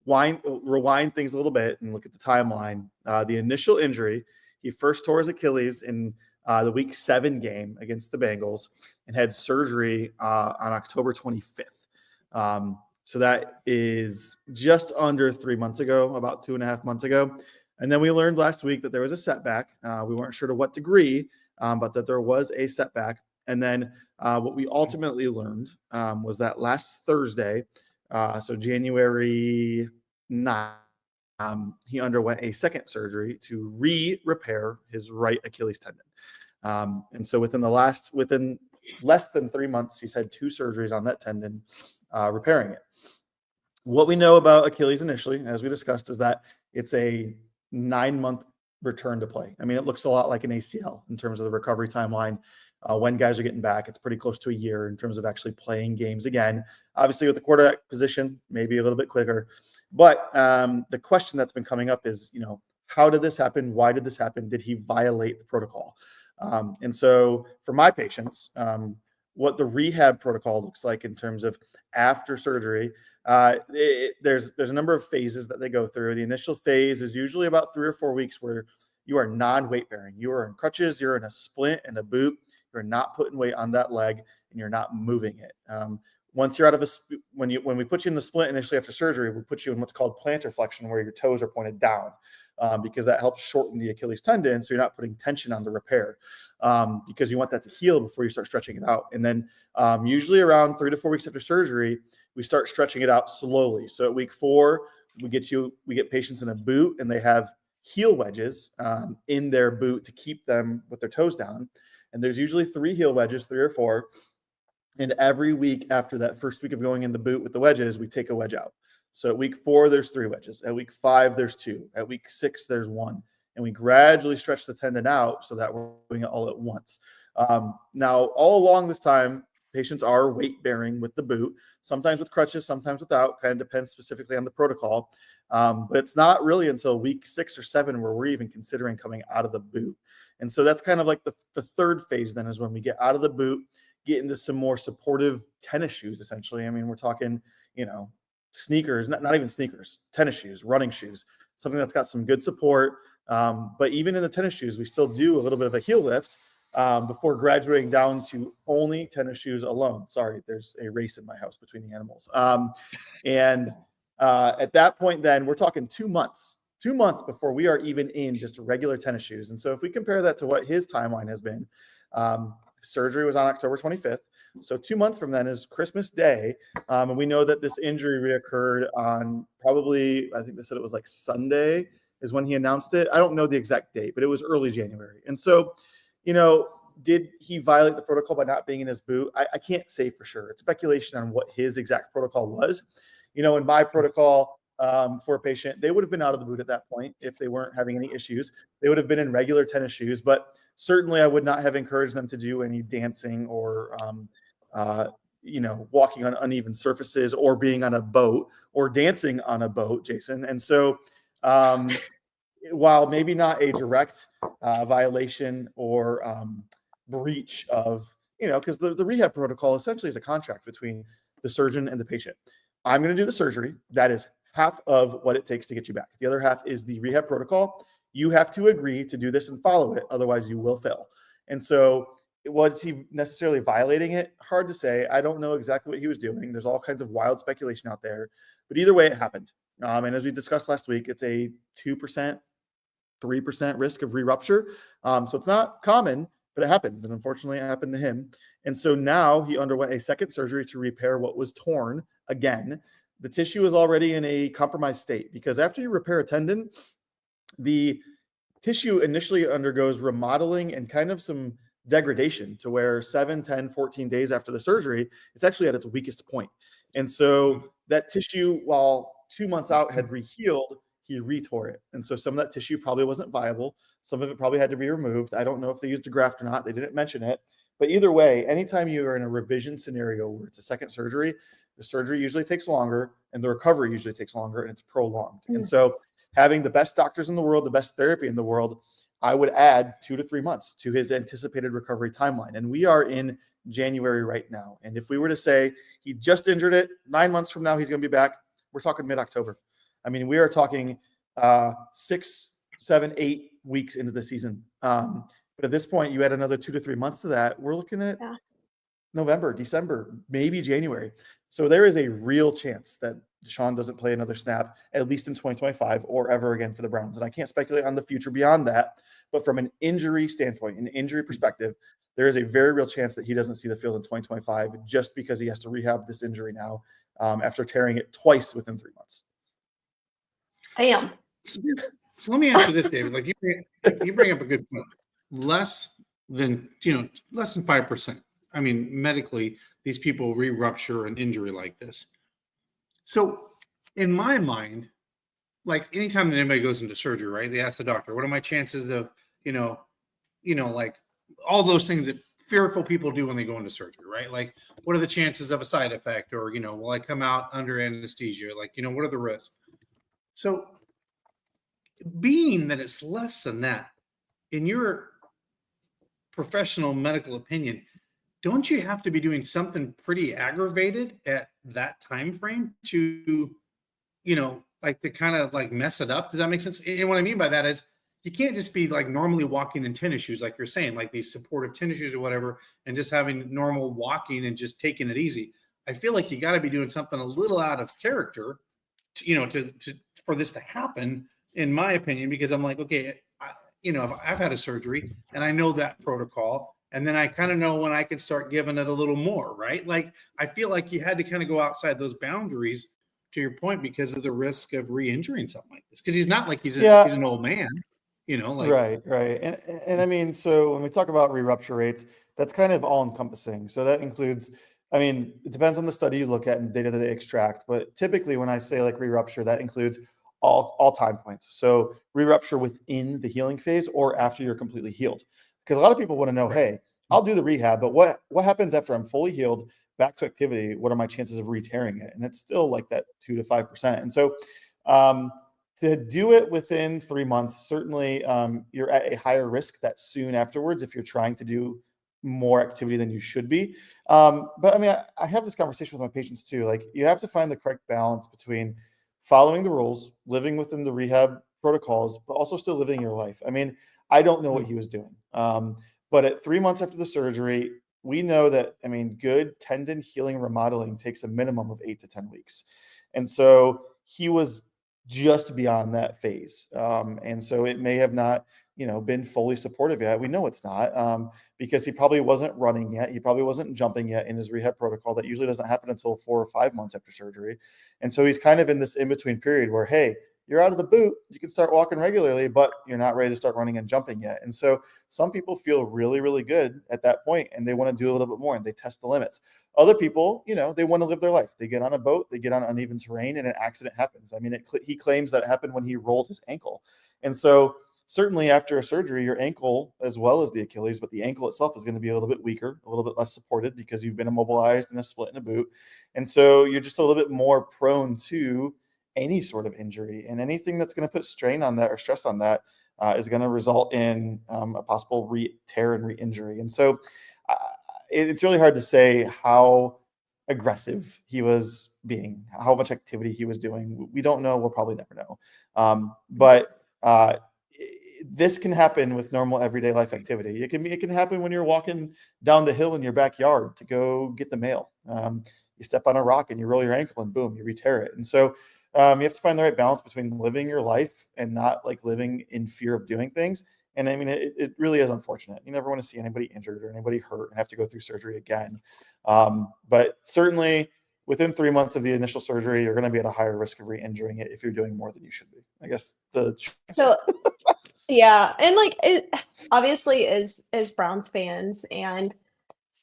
rewind things a little bit and look at the timeline. The initial injury, he first tore his Achilles in the Week 7 game against the Bengals and had surgery on October 25th. So that is just under 3 months ago, about 2.5 months ago. And then we learned last week that there was a setback. We weren't sure to what degree, but that there was a setback. And then what we ultimately learned was that last Thursday, so January 9th, he underwent a second surgery to repair his right Achilles tendon. And so within less than 3 months, he's had 2 surgeries on that tendon, repairing it. What we know about Achilles initially, as we discussed, is that it's a 9-month return to play. I mean, it looks a lot like an ACL in terms of the recovery timeline. When guys are getting back, it's pretty close to a year in terms of actually playing games again. Obviously, with the quarterback position, maybe a little bit quicker. But the question that's been coming up is, how did this happen? Why did this happen? Did he violate the protocol? And so for my patients, what the rehab protocol looks like in terms of after surgery, there's a number of phases that they go through. The initial phase is usually about 3 or 4 weeks where you are non-weight bearing. You are in crutches, you're in a splint and a boot. You're not putting weight on that leg and you're not moving it. Once you're out of when we put you in the splint initially after surgery, we put you in what's called plantar flexion, where your toes are pointed down, because that helps shorten the Achilles tendon. So you're not putting tension on the repair, because you want that to heal before you start stretching it out. And then usually around 3 to 4 weeks after surgery, we start stretching it out slowly. So at week 4, we get patients in a boot and they have heel wedges in their boot to keep them with their toes down. And there's usually 3 heel wedges, 3 or 4. And every week after that first week of going in the boot with the wedges, we take a wedge out. So at week 4, there's 3 wedges. At week 5, there's 2. At week 6, there's 1. And we gradually stretch the tendon out so that we're doing it all at once. Now, all along this time, patients are weight bearing with the boot, sometimes with crutches, sometimes without, kind of depends specifically on the protocol. But it's not really until week 6 or 7 where we're even considering coming out of the boot. And so that's kind of like the third phase then, is when we get out of the boot, get into some more supportive tennis shoes, essentially. I mean, we're talking, sneakers, not even sneakers, tennis shoes, running shoes, something that's got some good support. But even in the tennis shoes, we still do a little bit of a heel lift before graduating down to only tennis shoes alone. Sorry, there's a race in my house between the animals. And at that point, then we're talking 2 months before we are even in just regular tennis shoes. And so if we compare that to what his timeline has been, surgery was on October 25th. So 2 months from then is Christmas Day. And we know that this injury reoccurred on probably, I think they said it was like Sunday is when he announced it. I don't know the exact date, but it was early January. And so, did he violate the protocol by not being in his boot? I can't say for sure. It's speculation on what his exact protocol was. In my protocol for a patient, they would have been out of the boot at that point if they weren't having any issues. They would have been in regular tennis shoes, but certainly I would not have encouraged them to do any dancing or, walking on uneven surfaces or being on a boat or dancing on a boat, Jason. And so while maybe not a direct violation or breach of, because the rehab protocol essentially is a contract between the surgeon and the patient. I'm going to do the surgery. That is half of what it takes to get you back. The other half is the rehab protocol. You have to agree to do this and follow it. Otherwise, you will fail. And so was he necessarily violating it? Hard to say. I don't know exactly what he was doing. There's all kinds of wild speculation out there. But either way, it happened. And as we discussed last week, it's a 2%, 3% risk of re-rupture. So it's not common, but it happens. And unfortunately, it happened to him. And so now he underwent a second surgery to repair what was torn again. The tissue is already in a compromised state because after you repair a tendon, the tissue initially undergoes remodeling and kind of some degradation to where 7, 10, 14 days after the surgery, it's actually at its weakest point. And so that tissue, while 2 months out had rehealed, he retore it. And so some of that tissue probably wasn't viable. Some of it probably had to be removed. I don't know if they used a graft or not. They didn't mention it. But either way, anytime you are in a revision scenario where it's a second surgery, the surgery usually takes longer and the recovery usually takes longer and it's prolonged. And so having the best doctors in the world, the best therapy in the world, I would add 2 to 3 months to his anticipated recovery timeline. And we are in January right now. And if we were to say he just injured it, 9 months from now, he's going to be back, we're talking mid-October. I mean, we are talking 6, 7, 8 weeks into the season. But at this point, you add another 2 to 3 months to that. We're looking at November, December, maybe January. So there is a real chance that Deshaun doesn't play another snap, at least in 2025 or ever again for the Browns. And I can't speculate on the future beyond that. But from an injury standpoint, an injury perspective, there is a very real chance that he doesn't see the field in 2025 just because he has to rehab this injury now after tearing it twice within 3 months. Damn. So let me ask you this, David. Like you bring up a good point. Less than 5%. I mean, medically, these people re-rupture an injury like this. So in my mind, like anytime that anybody goes into surgery, right? They ask the doctor, what are my chances of, like all those things that fearful people do when they go into surgery, right? Like, what are the chances of a side effect? Or, will I come out under anesthesia? Like, what are the risks? So being that it's less than that, in your professional medical opinion, don't you have to be doing something pretty aggravated at that time frame to, like to kind of like mess it up? Does that make sense? And what I mean by that is you can't just be like normally walking in tennis shoes, like you're saying, like these supportive tennis shoes or whatever, and just having normal walking and just taking it easy. I feel like you got to be doing something a little out of character, to for this to happen, in my opinion, because I'm like, okay, if I've had a surgery and I know that protocol, and then I kind of know when I can start giving it a little more, right? Like, I feel like you had to kind of go outside those boundaries, to your point, because of the risk of re-injuring something like this. Because he's not like he's an old man, Right. And I mean, so when we talk about re-rupture rates, that's kind of all encompassing. So that includes, I mean, it depends on the study you look at and the data that they extract. But typically when I say like re-rupture, that includes all time points. So re-rupture within the healing phase or after you're completely healed. Because a lot of people want to know, hey, I'll do the rehab, but what happens after I'm fully healed, back to activity? What are my chances of re-tearing it? And it's still like that 2 to 5%. And so to do it within 3 months, certainly you're at a higher risk that soon afterwards if you're trying to do more activity than you should be. But I mean, I have this conversation with my patients too. Like, you have to find the correct balance between following the rules, living within the rehab protocols, but also still living your life. I mean, I don't know what he was doing. But at 3 months after the surgery, we know that, I mean, good tendon healing remodeling takes a minimum of 8 to 10 weeks. And so he was just beyond that phase. And so it may have not, been fully supportive yet. We know it's not, because he probably wasn't running yet. He probably wasn't jumping yet in his rehab protocol. That usually doesn't happen until 4 or 5 months after surgery. And so he's kind of in this in-between period where, hey, you're out of the boot, you can start walking regularly, but you're not ready to start running and jumping yet. And so some people feel really, really good at that point, and they want to do a little bit more, and they test the limits. Other people, they want to live their life. They get on a boat, they get on uneven terrain, and an accident happens. I mean, he claims that it happened when he rolled his ankle. And so certainly after a surgery, your ankle, as well as the Achilles, but the ankle itself is going to be a little bit weaker, a little bit less supported because you've been immobilized and a split in a boot. And so you're just a little bit more prone to any sort of injury, and anything that's going to put strain on that or stress on that is going to result in a possible tear and re-injury. And so it's really hard to say how aggressive he was being, how much activity he was doing. We don't know. We'll probably never know. But this can happen with normal everyday life activity. It can happen when you're walking down the hill in your backyard to go get the mail. You step on a rock and you roll your ankle and boom, you re-tear it. And so you have to find the right balance between living your life and not like living in fear of doing things. And I mean, it really is unfortunate. You never want to see anybody injured or anybody hurt and have to go through surgery again. But certainly within 3 months of the initial surgery, you're going to be at a higher risk of re-injuring it if you're doing more than you should be. I guess so. Yeah, and like obviously as Browns fans and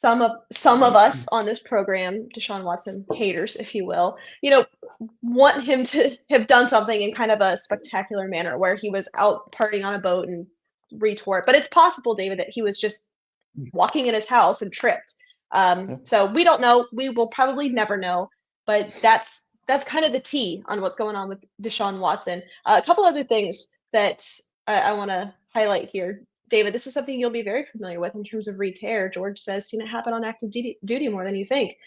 some of us on this program, Deshaun Watson haters, if you will, want him to have done something in kind of a spectacular manner where he was out partying on a boat and retore it. But it's possible, David, that he was just walking in his house and tripped. So we don't know. We will probably never know. But that's kind of the tea on what's going on with Deshaun Watson. A couple other things that I want to highlight here. David, this is something you'll be very familiar with in terms of re-tear. George says seen it happen on active duty more than you think.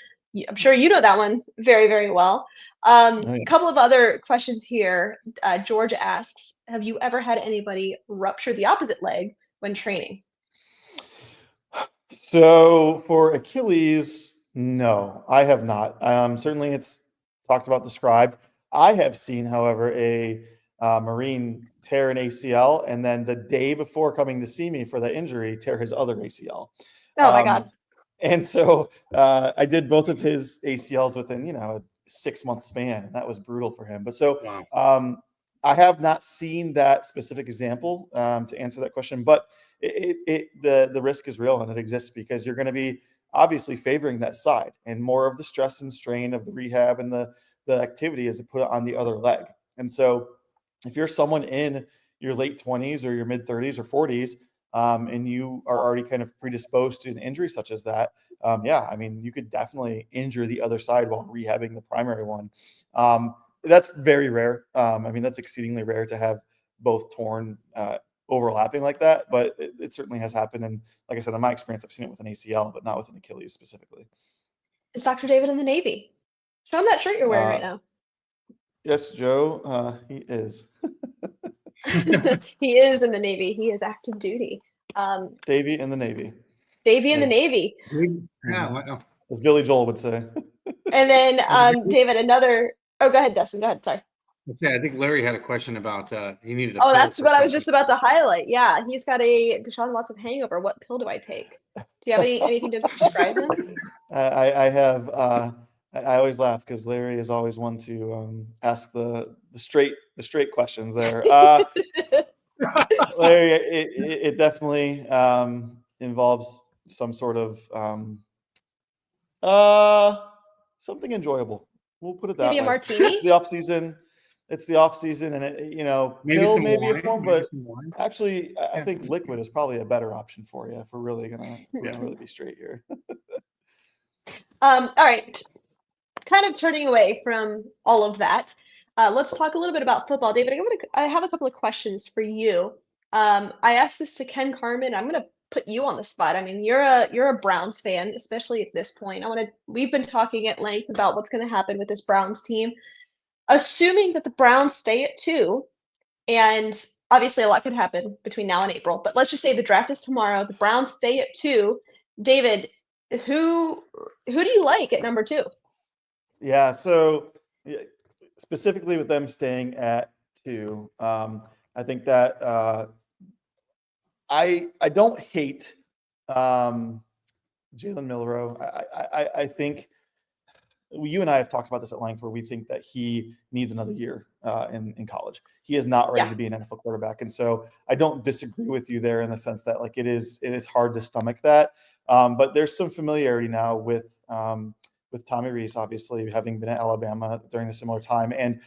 I'm sure you know that one very, very well. Oh, yeah. A couple of other questions here. George asks, have you ever had anybody rupture the opposite leg when training? So for Achilles, no, I have not. Certainly, it's talked about, described. I have seen, however, a Marine tear an ACL, and then the day before coming to see me for the injury, tear his other ACL. Oh my God. And so I did both of his ACLs within, a 6-month span, and that was brutal for him. But so Wow. I have not seen that specific example to answer that question, but the risk is real and it exists because you're going to be obviously favoring that side, and more of the stress and strain of the rehab and the activity is to put it on the other leg. And so if you're someone in your late 20s or your mid 30s or 40s, and you are already kind of predisposed to an injury such as that, yeah, I mean, you could definitely injure the other side while rehabbing the primary one. That's very rare. I mean, that's exceedingly rare to have both torn overlapping like that, but it certainly has happened. And like I said, in my experience, I've seen it with an ACL, but not with an Achilles specifically. Is Dr. David in the Navy? Show him that shirt you're wearing right now. Yes, Joe, he is. He is in the Navy. He is active duty. Davy in the Navy. Davy in the Navy. Yeah, wow. As Billy Joel would say. And then David, oh, go ahead, Dustin. Go ahead. Sorry. I think Larry had a question about he needed a Oh, pill that's for what I was something. just about to highlight. Yeah, he's got a Deshaun Watson hangover. What pill do I take? Do you have anything to prescribe him? I have. I always laugh because Larry is always one to ask the straight questions there. Larry, it definitely involves some sort of something enjoyable. We'll put it that Maybe a way. martini? It's the off season. It's the off season, and Maybe pill some may be a wine, form, maybe but some wine. actually, I Yeah. think liquid is probably a better option for you if we're really gonna really be straight here. All right. Kind of turning away from all of that, let's talk a little bit about football. David, I have a couple of questions for you. I asked this to Ken Carman. I'm gonna put you on the spot. I mean, you're a Browns fan, especially at this point. We've been talking at length about what's gonna happen with this Browns team. Assuming that the Browns stay at 2, and obviously a lot could happen between now and April, but let's just say the draft is tomorrow, the Browns stay at 2. David, who do you like at number 2? Yeah, so specifically with them staying at 2, I think that I don't hate Jalen Milroe. I think you and I have talked about this at length, where we think that he needs another year in college. He is not ready to be an NFL quarterback, and so I don't disagree with you there in the sense that it is hard to stomach that. But there's some familiarity now with Tommy Rees, obviously having been at Alabama during a similar time, and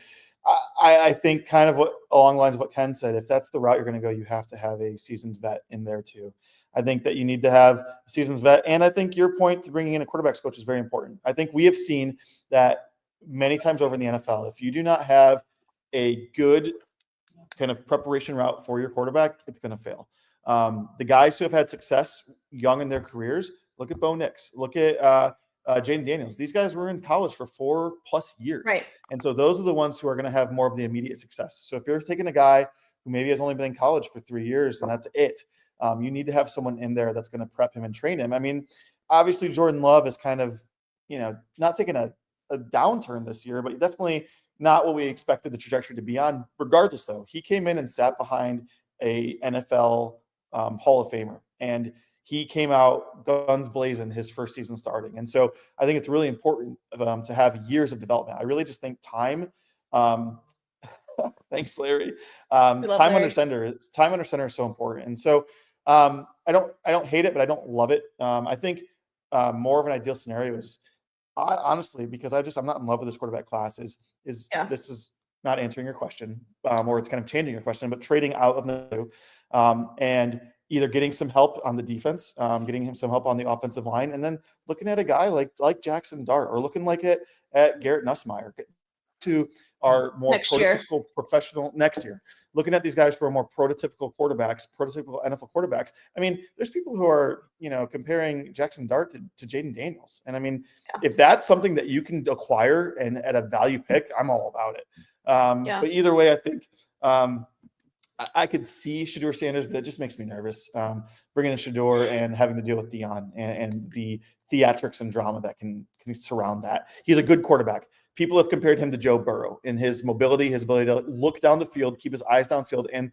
I think kind of along the lines of what Ken said, if that's the route you're going to go, you have to have a seasoned vet in there too. I think that you need to have a seasoned vet. And I think your point to bringing in a quarterback's coach is very important. I think we have seen that many times over in the NFL, if you do not have a good kind of preparation route for your quarterback, it's going to fail. The guys who have had success young in their careers, look at Bo Nix, look at Jaden Daniels. These guys were in college for 4+ years. Right. And so those are the ones who are going to have more of the immediate success. So if you're taking a guy who maybe has only been in college for 3 years and that's it, you need to have someone in there that's going to prep him and train him. I mean, obviously Jordan Love is kind of, not taking a downturn this year, but definitely not what we expected the trajectory to be on. Regardless, though, he came in and sat behind a NFL Hall of Famer, and he came out guns blazing his first season starting. And so I think it's really important to have years of development. I really just think time. Thanks, Larry. Time under center is so important. And so I don't hate it, but I don't love it. I think more of an ideal scenario is, honestly, because I'm not in love with this quarterback class, is this is not answering your question, or it's kind of changing your question, but trading out of the and either getting some help on the defense, getting him some help on the offensive line, and then looking at a guy like Jackson Dart, or looking at Garrett Nussmeier. to our more Next year. prototypical professional next year. Looking at these guys for more prototypical quarterbacks, prototypical NFL quarterbacks. I mean, there's people who are, comparing Jackson Dart to Jaden Daniels. And I mean, if that's something that you can acquire and at a value pick, I'm all about it. But either way, I think I could see Shedeur Sanders, but it just makes me nervous bringing in Shedeur and having to deal with Dion and the theatrics and drama that can surround that. He's a good quarterback. People have compared him to Joe Burrow in his mobility, his ability to look down the field, keep his eyes downfield, and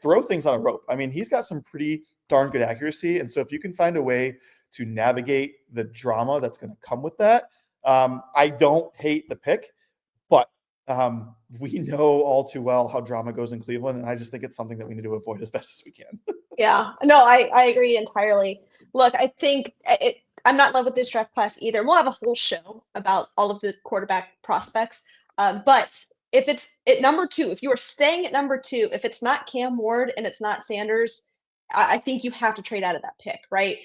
throw things on a rope. I mean, he's got some pretty darn good accuracy. And so if you can find a way to navigate the drama that's going to come with that, I don't hate the pick, but we know all too well how drama goes in Cleveland, and I just think it's something that we need to avoid as best as we can. Yeah, no, I agree entirely. Look, I think I'm not in love with this draft class either. We'll have a whole show about all of the quarterback prospects. But if it's at number 2, if you are staying at number 2, if it's not Cam Ward and it's not Sanders, I think you have to trade out of that pick, right?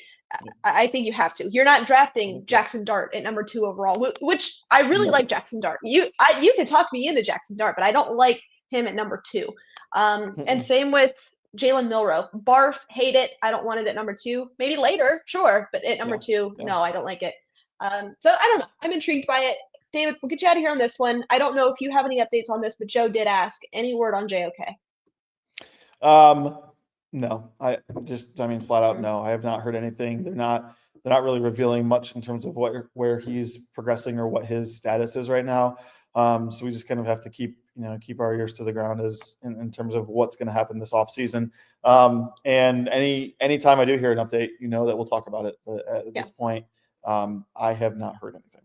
I think you have to. You're not drafting Jackson Dart at number 2 overall, which I really like Jackson Dart. You can talk me into Jackson Dart, but I don't like him at number 2. And same with Jalen Milroe. Barf, hate it. I don't want it at number 2. Maybe later, sure, but at number 2, no, I don't like it. So I don't know. I'm intrigued by it. David, we'll get you out of here on this one. I don't know if you have any updates on this, but Joe did ask. Any word on JOK? No, flat out no. I have not heard anything. They're not really revealing much in terms of where he's progressing or what his status is right now. So we just kind of have to keep our ears to the ground as in terms of what's going to happen this offseason. And anytime I do hear an update, that we'll talk about it. But at this point, I have not heard anything.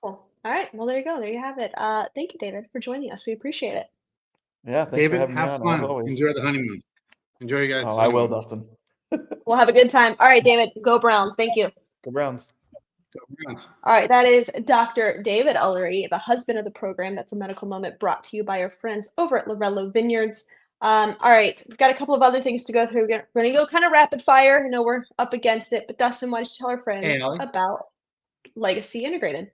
Cool. All right. Well, there you go. There you have it. Thank you, David, for joining us. We appreciate it. Yeah. Thanks David, for having me have on, as fun. always. Enjoy the honeymoon. Enjoy you guys. Oh, I will, Dustin. We'll have a good time. All right, David. Go Browns. Thank you. Go Browns. Go Browns. All right, that is Dr. David Ullery, the husband of the program. That's a medical moment brought to you by our friends over at Lorello Vineyards. All right, we've got a couple of other things to go through. We're going to go kind of rapid fire. I know we're up against it, but Dustin, why don't you tell our friends about Legacy Integrated?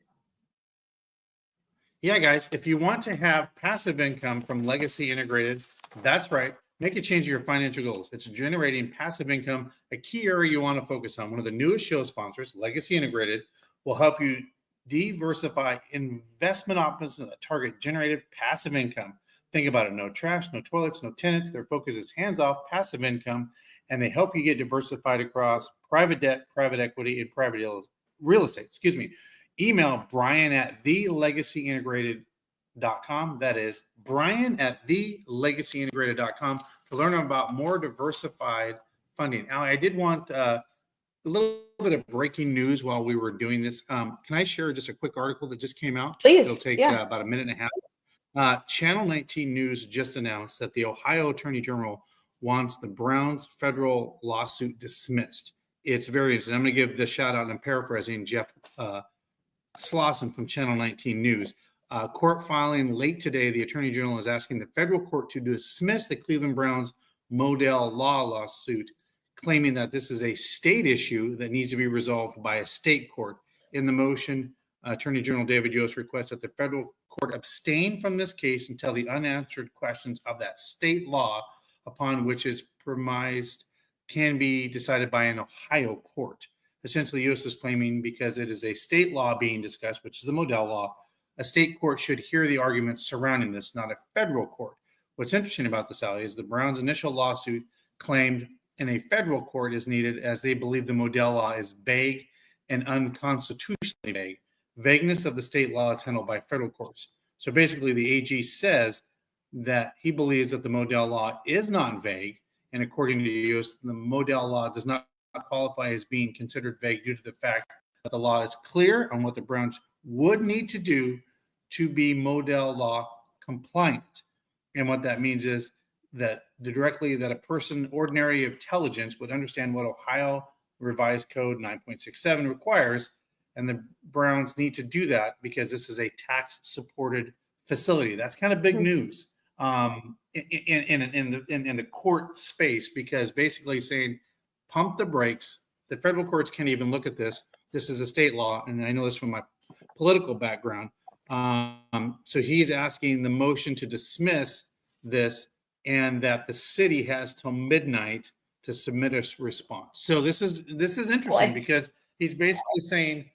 Yeah, guys, if you want to have passive income from Legacy Integrated, that's right. Make a change to your financial goals. It's generating passive income, a key area you want to focus on. One of the newest show sponsors, Legacy Integrated, will help you diversify investment options that target generative passive income. Think about it. No trash, no toilets, no tenants. Their focus is hands-off passive income, and they help you get diversified across private debt, private equity, and private real estate. Email Brian at thelegacyintegrated.com. That is Brian at thelegacyintegrated.com to learn about more diversified funding. Now, I did want a little bit of breaking news while we were doing this. Can I share just a quick article that just came out? Please. It'll take about a minute and a half. Channel 19 News just announced that the Ohio Attorney General wants the Browns federal lawsuit dismissed. It's very interesting. I'm going to give the shout out, and I'm paraphrasing Jeff Slauson from Channel 19 News. Court filing late today, the Attorney General is asking the federal court to dismiss the Cleveland Browns Modell Law lawsuit, claiming that this is a state issue that needs to be resolved by a state court. In the motion, Attorney General David Yost requests that the federal court abstain from this case until the unanswered questions of that state law upon which is premised can be decided by an Ohio court. Essentially, Yost is claiming because it is a state law being discussed, which is the Modell law, a state court should hear the arguments surrounding this, not a federal court. What's interesting about this, Ali, is the Browns' initial lawsuit claimed in a federal court is needed as they believe the Modell law is vague and unconstitutionally vague. Vagueness of the state law is handled by federal courts. So basically, the AG says that he believes that the Modell law is not vague, and according to Yost, the Modell law does not qualify as being considered vague due to the fact that the law is clear on what the Browns would need to do to be Modell law compliant. And what that means is that a person ordinary intelligence would understand what Ohio Revised Code 9.67 requires, and the Browns need to do that because this is a tax-supported facility. That's kind of big news in the court space, because basically saying pump the brakes. The federal courts can't even look at this. This is a state law, and I know this from my political background. So he's asking the motion to dismiss this, and that the city has till midnight to submit a response. So this is interesting Boy. because he's basically saying,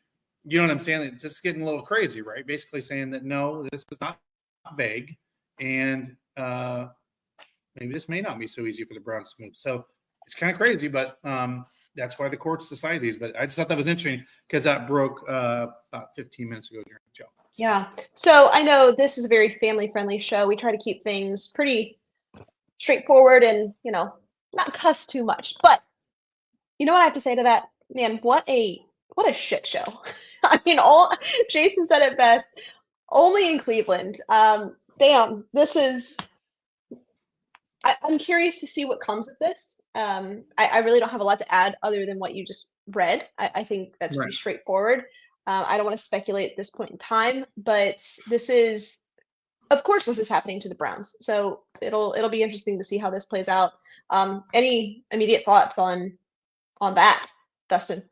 you know what I'm saying? It's just getting a little crazy, right? Basically saying that no, this is not vague, and maybe this may not be so easy for the Browns to move. So it's kind of crazy, but that's why the courts decide these. But I just thought that was interesting because that broke about 15 minutes ago during the show. So. Yeah. So I know this is a very family-friendly show. We try to keep things pretty straightforward and, not cuss too much. But you know what I have to say to that? Man, what a shit show. I mean, Jason said it best. Only in Cleveland. Damn, this is. I'm curious to see what comes of this. I really don't have a lot to add other than what you just read. I think that's pretty straightforward. I don't want to speculate at this point in time, but of course, this is happening to the Browns. So it'll be interesting to see how this plays out. Any immediate thoughts on that, Dustin?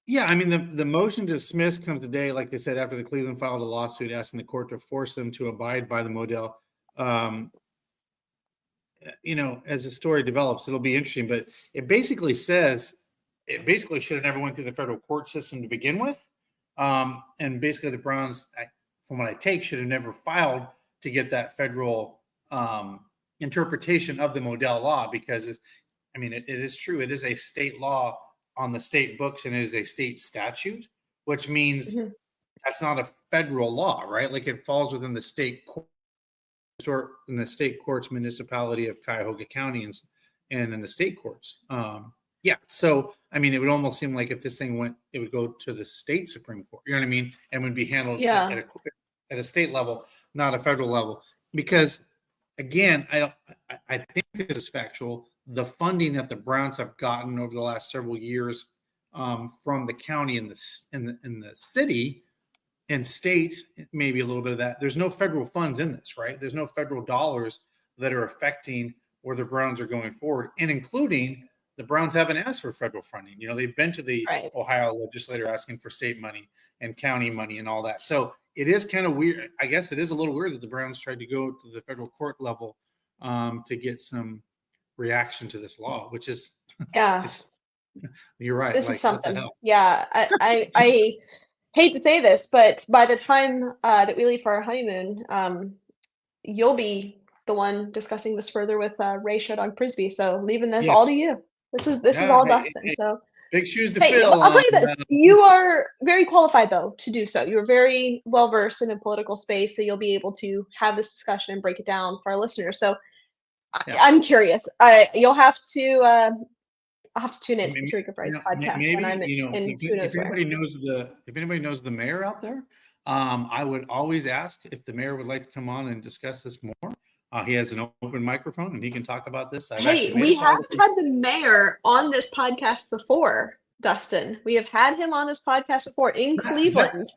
Yeah, I mean, the motion to dismiss comes today, like they said, after the Cleveland filed a lawsuit asking the court to force them to abide by the Modell. As the story develops, it'll be interesting, but it basically says it basically should have never went through the federal court system to begin with. And basically the Browns, from what I take, should have never filed to get that federal interpretation of the Modell law, because it is true. It is a state law on the state books, and it is a state statute, which means that's not a federal law, right? Like it falls within the state court, in the state courts, municipality of Cuyahoga County, and in the state courts. So I mean, it would almost seem like if this thing went, it would go to the state Supreme Court. You know what I mean? And would be handled at a state level, not a federal level. Because again, I think this is factual. The funding that the Browns have gotten over the last several years from the county and the city and state, maybe a little bit of that. There's no federal funds in this, right? There's no federal dollars that are affecting where the Browns are going forward, and including the Browns haven't asked for federal funding. They've been to the Ohio legislature asking for state money and county money and all that. So it is kind of weird. I guess it is a little weird that the Browns tried to go to the federal court level to get some reaction to this law, which is you're right. This is something. Yeah, I hate to say this, but by the time that we leave for our honeymoon, you'll be the one discussing this further with Ray Showdog Prisby. So leaving this all to you. This is all Dustin. So big shoes to fill. I'll tell you this: you are very qualified, though, to do so. You're very well versed in the political space, so you'll be able to have this discussion and break it down for our listeners. So I'm curious. You'll have to. I'll have to tune in to the Eureka Prize podcast when I'm in who knows where. If anybody knows the mayor out there, I would always ask if the mayor would like to come on and discuss this more. He has an open microphone and he can talk about this. We have had the mayor on this podcast before, Dustin. We have had him on this podcast before in Cleveland.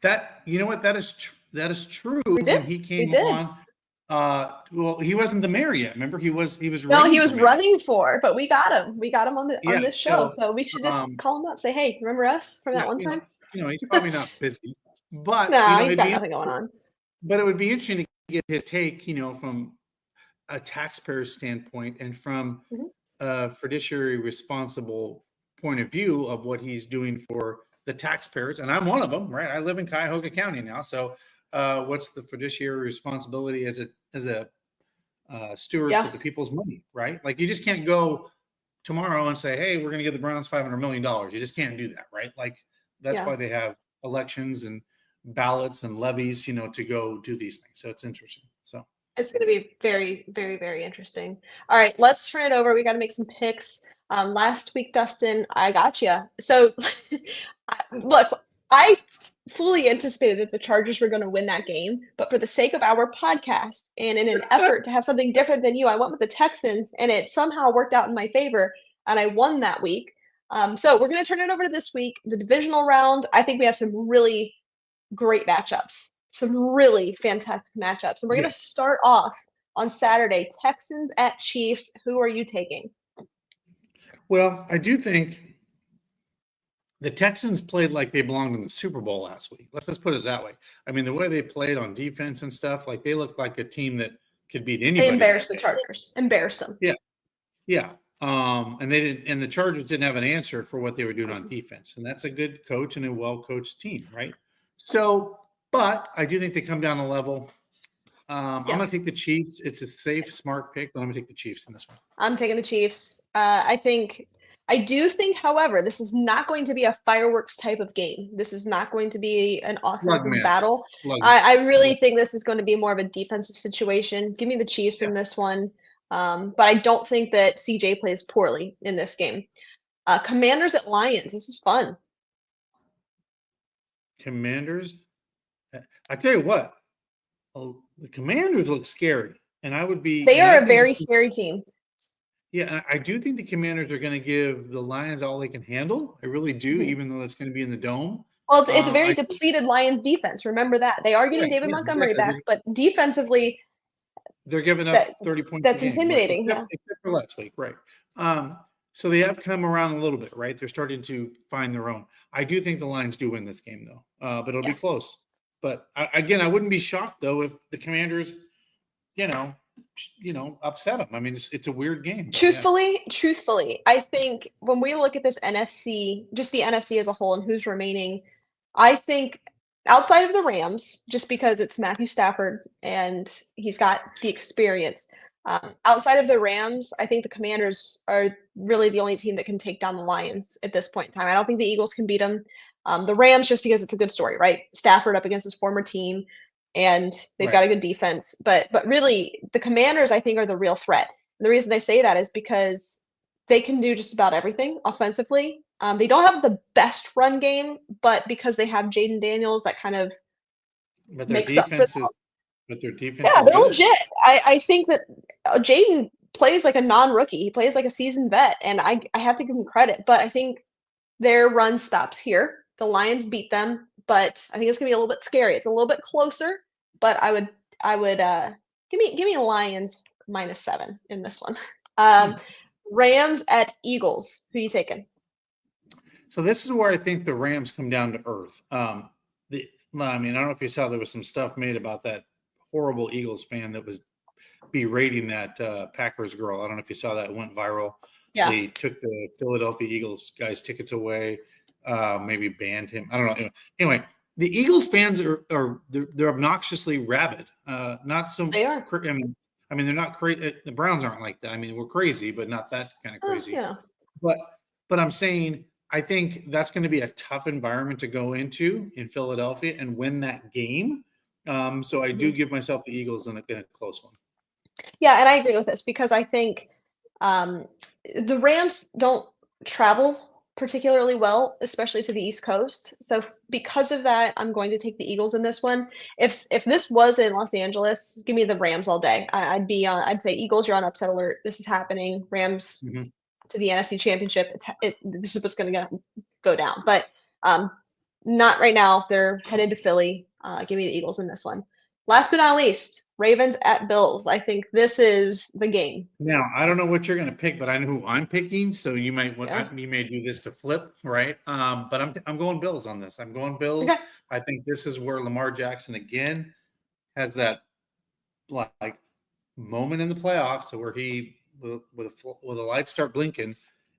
That is true. We did. When he came on. Well, he wasn't the mayor yet. Remember, he was. No, he was running for, but we got him. We got him on this show. So we should just call him up. Say, hey, remember us from that one time? He's probably not busy, but no, he's got nothing going on. But it would be interesting to get his take, from a taxpayer standpoint and from a fiduciary responsible point of view of what he's doing for the taxpayers. And I'm one of them, right? I live in Cuyahoga County now, so. What's the fiduciary responsibility as a stewards of the people's money, right? Like you just can't go tomorrow and say, hey, we're going to give the Browns $500 million. You just can't do that, right? Like that's why they have elections and ballots and levies, to go do these things. So it's interesting. So it's going to be very, very, very interesting. All right, let's turn it over. We got to make some picks. Last week, Dustin, I got you. So look, I fully anticipated that the Chargers were going to win that game, but for the sake of our podcast and in an effort to have something different than you, I went with the Texans, and it somehow worked out in my favor, and I won that week. So we're going to turn it over to this week, the divisional round. I think we have some really great matchups, some really fantastic matchups, and we're going to start off on Saturday, Texans at Chiefs. Who are you taking? Well, I do think the Texans played like they belonged in the Super Bowl last week. Let's just put it that way. I mean, the way they played on defense and stuff, like they looked like a team that could beat anybody. They embarrassed the Chargers. Embarrassed them. Yeah. And they didn't, and the Chargers didn't have an answer for what they were doing on defense. And that's a good coach and a well-coached team, right? So, but I do think they come down a level. I'm going to take the Chiefs. It's a safe, smart pick, but I'm going to take the Chiefs in this one. I'm taking the Chiefs. I do think, however, this is not going to be a fireworks type of game. This is not going to be an offensive battle. I really think this is going to be more of a defensive situation. Give me the Chiefs in this one. But I don't think that CJ plays poorly in this game. Commanders at Lions. This is fun. Commanders. I tell you what, the Commanders look scary, and I would be. They are a very scary team. Yeah, I do think the Commanders are going to give the Lions all they can handle. I really do, even though it's going to be in the dome. Well, it's a very depleted Lions defense. Remember that. They are getting David Montgomery back, but defensively, they're giving up 30 points. That's intimidating. Except for last week, right? So they have come around a little bit, right? They're starting to find their own. I do think the Lions do win this game, though, but it'll be close. But again, I wouldn't be shocked though if the Commanders, upset them. I mean, it's a weird game. Truthfully, I think when we look at this NFC, just the NFC as a whole and who's remaining, I think outside of the Rams, just because it's Matthew Stafford and he's got the experience. Outside of the Rams, I think the Commanders are really the only team that can take down the Lions at this point in time. I don't think the Eagles can beat them. The Rams, just because it's a good story, right? Stafford up against his former team, and they've got a good defense. But really, the Commanders, I think, are the real threat. And the reason I say that is because they can do just about everything offensively. They don't have the best run game, but because they have Jaden Daniels, that kind of makes up for that. But their defense they're good. legit. I think that Jaden plays like a non-rookie. He plays like a seasoned vet, and I have to give him credit. But I think their run stops here. The Lions beat them, but I think it's gonna be a little bit scary. It's a little bit closer, but I would give me Lions -7 in this one. Rams at Eagles. Who are you taking? So this is where I think the Rams come down to earth. I don't know if you saw there was some stuff made about that horrible Eagles fan that was berating that Packers girl. I don't know if you saw that. It went viral. Yeah. They took the Philadelphia Eagles guy's tickets away, maybe banned him. I don't know. Anyway, the Eagles fans they're obnoxiously rabid. Not so. They are. I mean, they're not crazy. The Browns aren't like that. I mean, we're crazy, but not that kind of crazy. Yeah. But I'm saying I think that's going to be a tough environment to go into in Philadelphia and win that game. So I do give myself the Eagles in a close one. Yeah, and I agree with this because I think the Rams don't travel particularly well, especially to the East Coast. So because of that, I'm going to take the Eagles in this one. If this was in Los Angeles, give me the Rams all day. I'd say Eagles, you're on upset alert. This is happening. Rams to the NFC Championship. This is what's going to go down. But not right now. They're headed to Philly. Give me the Eagles in this one. Last but not least, Ravens at Bills. I think this is the game. Now, I don't know what you're going to pick, but I know who I'm picking. So you may do this to flip, right? But I'm going Bills on this. I'm going Bills. Okay. I think this is where Lamar Jackson again has that like moment in the playoffs where he with the lights start blinking,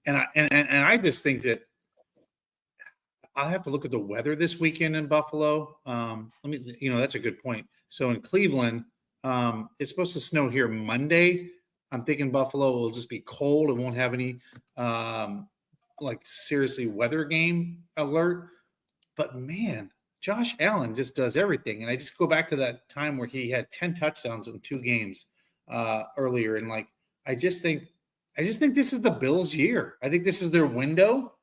and I just think that I'll have to look at the weather this weekend in Buffalo. That's a good point. So in Cleveland, it's supposed to snow here Monday. I'm thinking Buffalo will just be cold. It won't have any seriously weather game alert. But man, Josh Allen just does everything. And I just go back to that time where he had 10 touchdowns in 2 games earlier. And I just think this is the Bills' year. I think this is their window.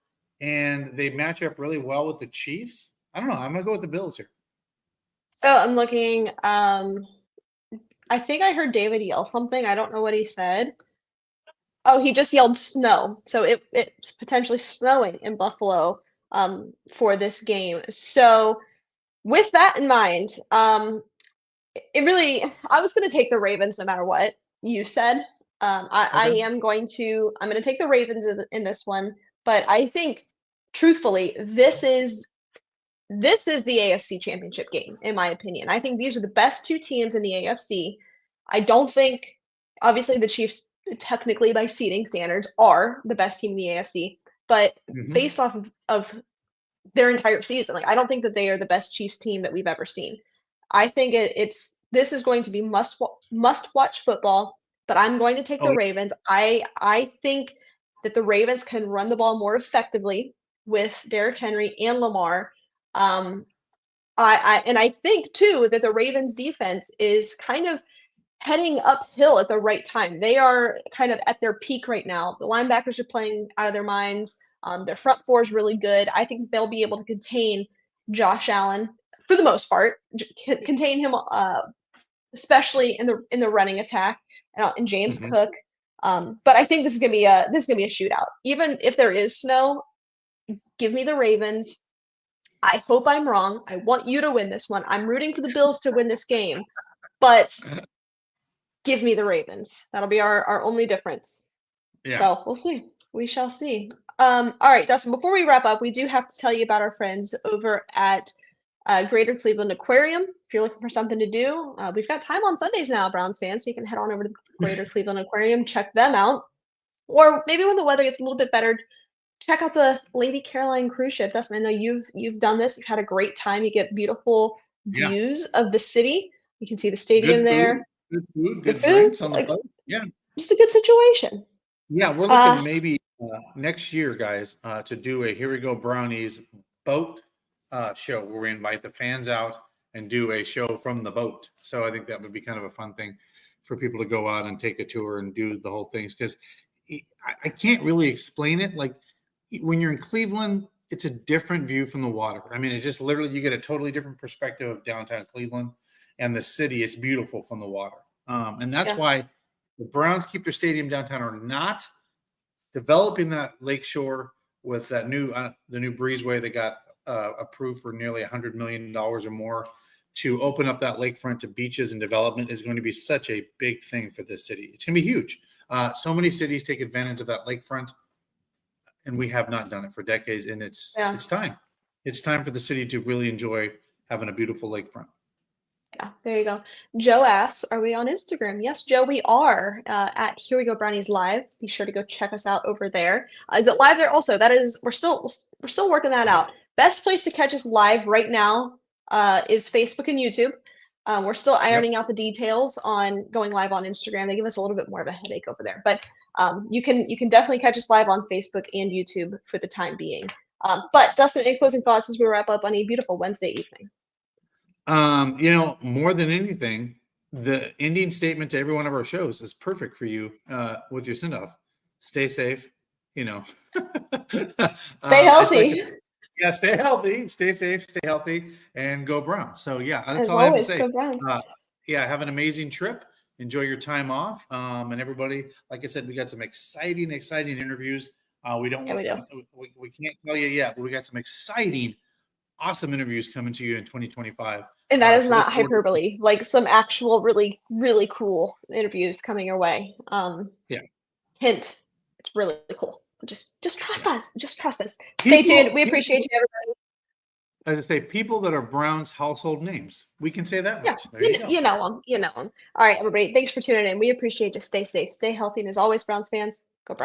And they match up really well with the Chiefs. I don't know. I'm going to go with the Bills here. So I'm looking. I think I heard David yell something. I don't know what he said. Oh, he just yelled snow. So it's potentially snowing in Buffalo for this game. So with that in mind, I was going to take the Ravens no matter what you said. I'm going to take the Ravens in this one. But I think truthfully, this is the AFC Championship game, in my opinion. I think these are the best two teams in the AFC. I don't think, obviously, the Chiefs, technically by seeding standards, are the best team in the AFC, but based off of their entire season, like I don't think that they are the best Chiefs team that we've ever seen. I think this is going to be must watch football, but I'm going to take the Ravens. I think that the Ravens can run the ball more effectively with Derrick Henry and Lamar. I think too that the Ravens defense is kind of heading uphill at the right time. They are kind of at their peak right now. The linebackers are playing out of their minds. Their front four is really good. I think they'll be able to contain Josh Allen for the most part, contain him, especially in the running attack, and James Cook. But I think this is gonna be a shootout. Even if there is snow, give me the Ravens. I hope I'm wrong. I want you to win this one. I'm rooting for the Bills to win this game, but give me the Ravens. That'll be our only difference. Yeah. So we'll see. We shall see. All right, Dustin, before we wrap up, we do have to tell you about our friends over at Greater Cleveland Aquarium. If you're looking for something to do, we've got time on Sundays now, Browns fans, so you can head on over to Greater Cleveland Aquarium, check them out. Or maybe when the weather gets a little bit better, check out the Lady Caroline cruise ship. Dustin, I know you've done this. You've had a great time. You get beautiful views of the city. You can see the stadium there. Good food, good drinks on the boat. Yeah. Just a good situation. Yeah, we're looking maybe next year, guys, to do a Here We Go Brownies boat show where we invite the fans out and do a show from the boat. So I think that would be kind of a fun thing for people to go out and take a tour and do the whole things, because I can't really explain it. Like when you're in Cleveland, it's a different view from the water. I mean, it just literally, you get a totally different perspective of downtown Cleveland and the city. It's beautiful from the water. And that's why the Browns keep their stadium downtown are not developing that lakeshore with that the new breezeway that got approved for nearly $100 million or more to open up that lakefront to beaches and development is going to be such a big thing for this city. It's going to be huge. So many cities take advantage of that lakefront, and we have not done it for decades. And it's time. It's time for the city to really enjoy having a beautiful lakefront. Yeah, there you go. Joe asks, are we on Instagram? Yes, Joe, we are at Here We Go Brownies Live. Be sure to go check us out over there. Is it live there also? That is, we're still working that out. Best place to catch us live right now is Facebook and YouTube. We're still ironing out the details on going live on Instagram. They give us a little bit more of a headache over there, but you can definitely catch us live on Facebook and YouTube for the time being. But Dustin, any closing thoughts as we wrap up on a beautiful Wednesday evening? More than anything, the ending statement to every one of our shows is perfect for you with your send-off. Stay safe, Stay healthy. Stay healthy, stay safe, stay healthy, and go Browns. So that's as all always, I have to say. Go Browns. Have an amazing trip. Enjoy your time off. And everybody, like I said, we got some exciting interviews. We can't tell you yet, but we got some exciting, awesome interviews coming to you in 2025. And that is not hyperbole. Like some actual really, really cool interviews coming your way. Hint, it's really cool. So just trust us. Just trust us. Stay tuned. We appreciate you, everybody. As I say, people that are Browns household names. We can say that much. You know them. All right, everybody. Thanks for tuning in. We appreciate you. Stay safe, stay healthy, and as always, Browns fans,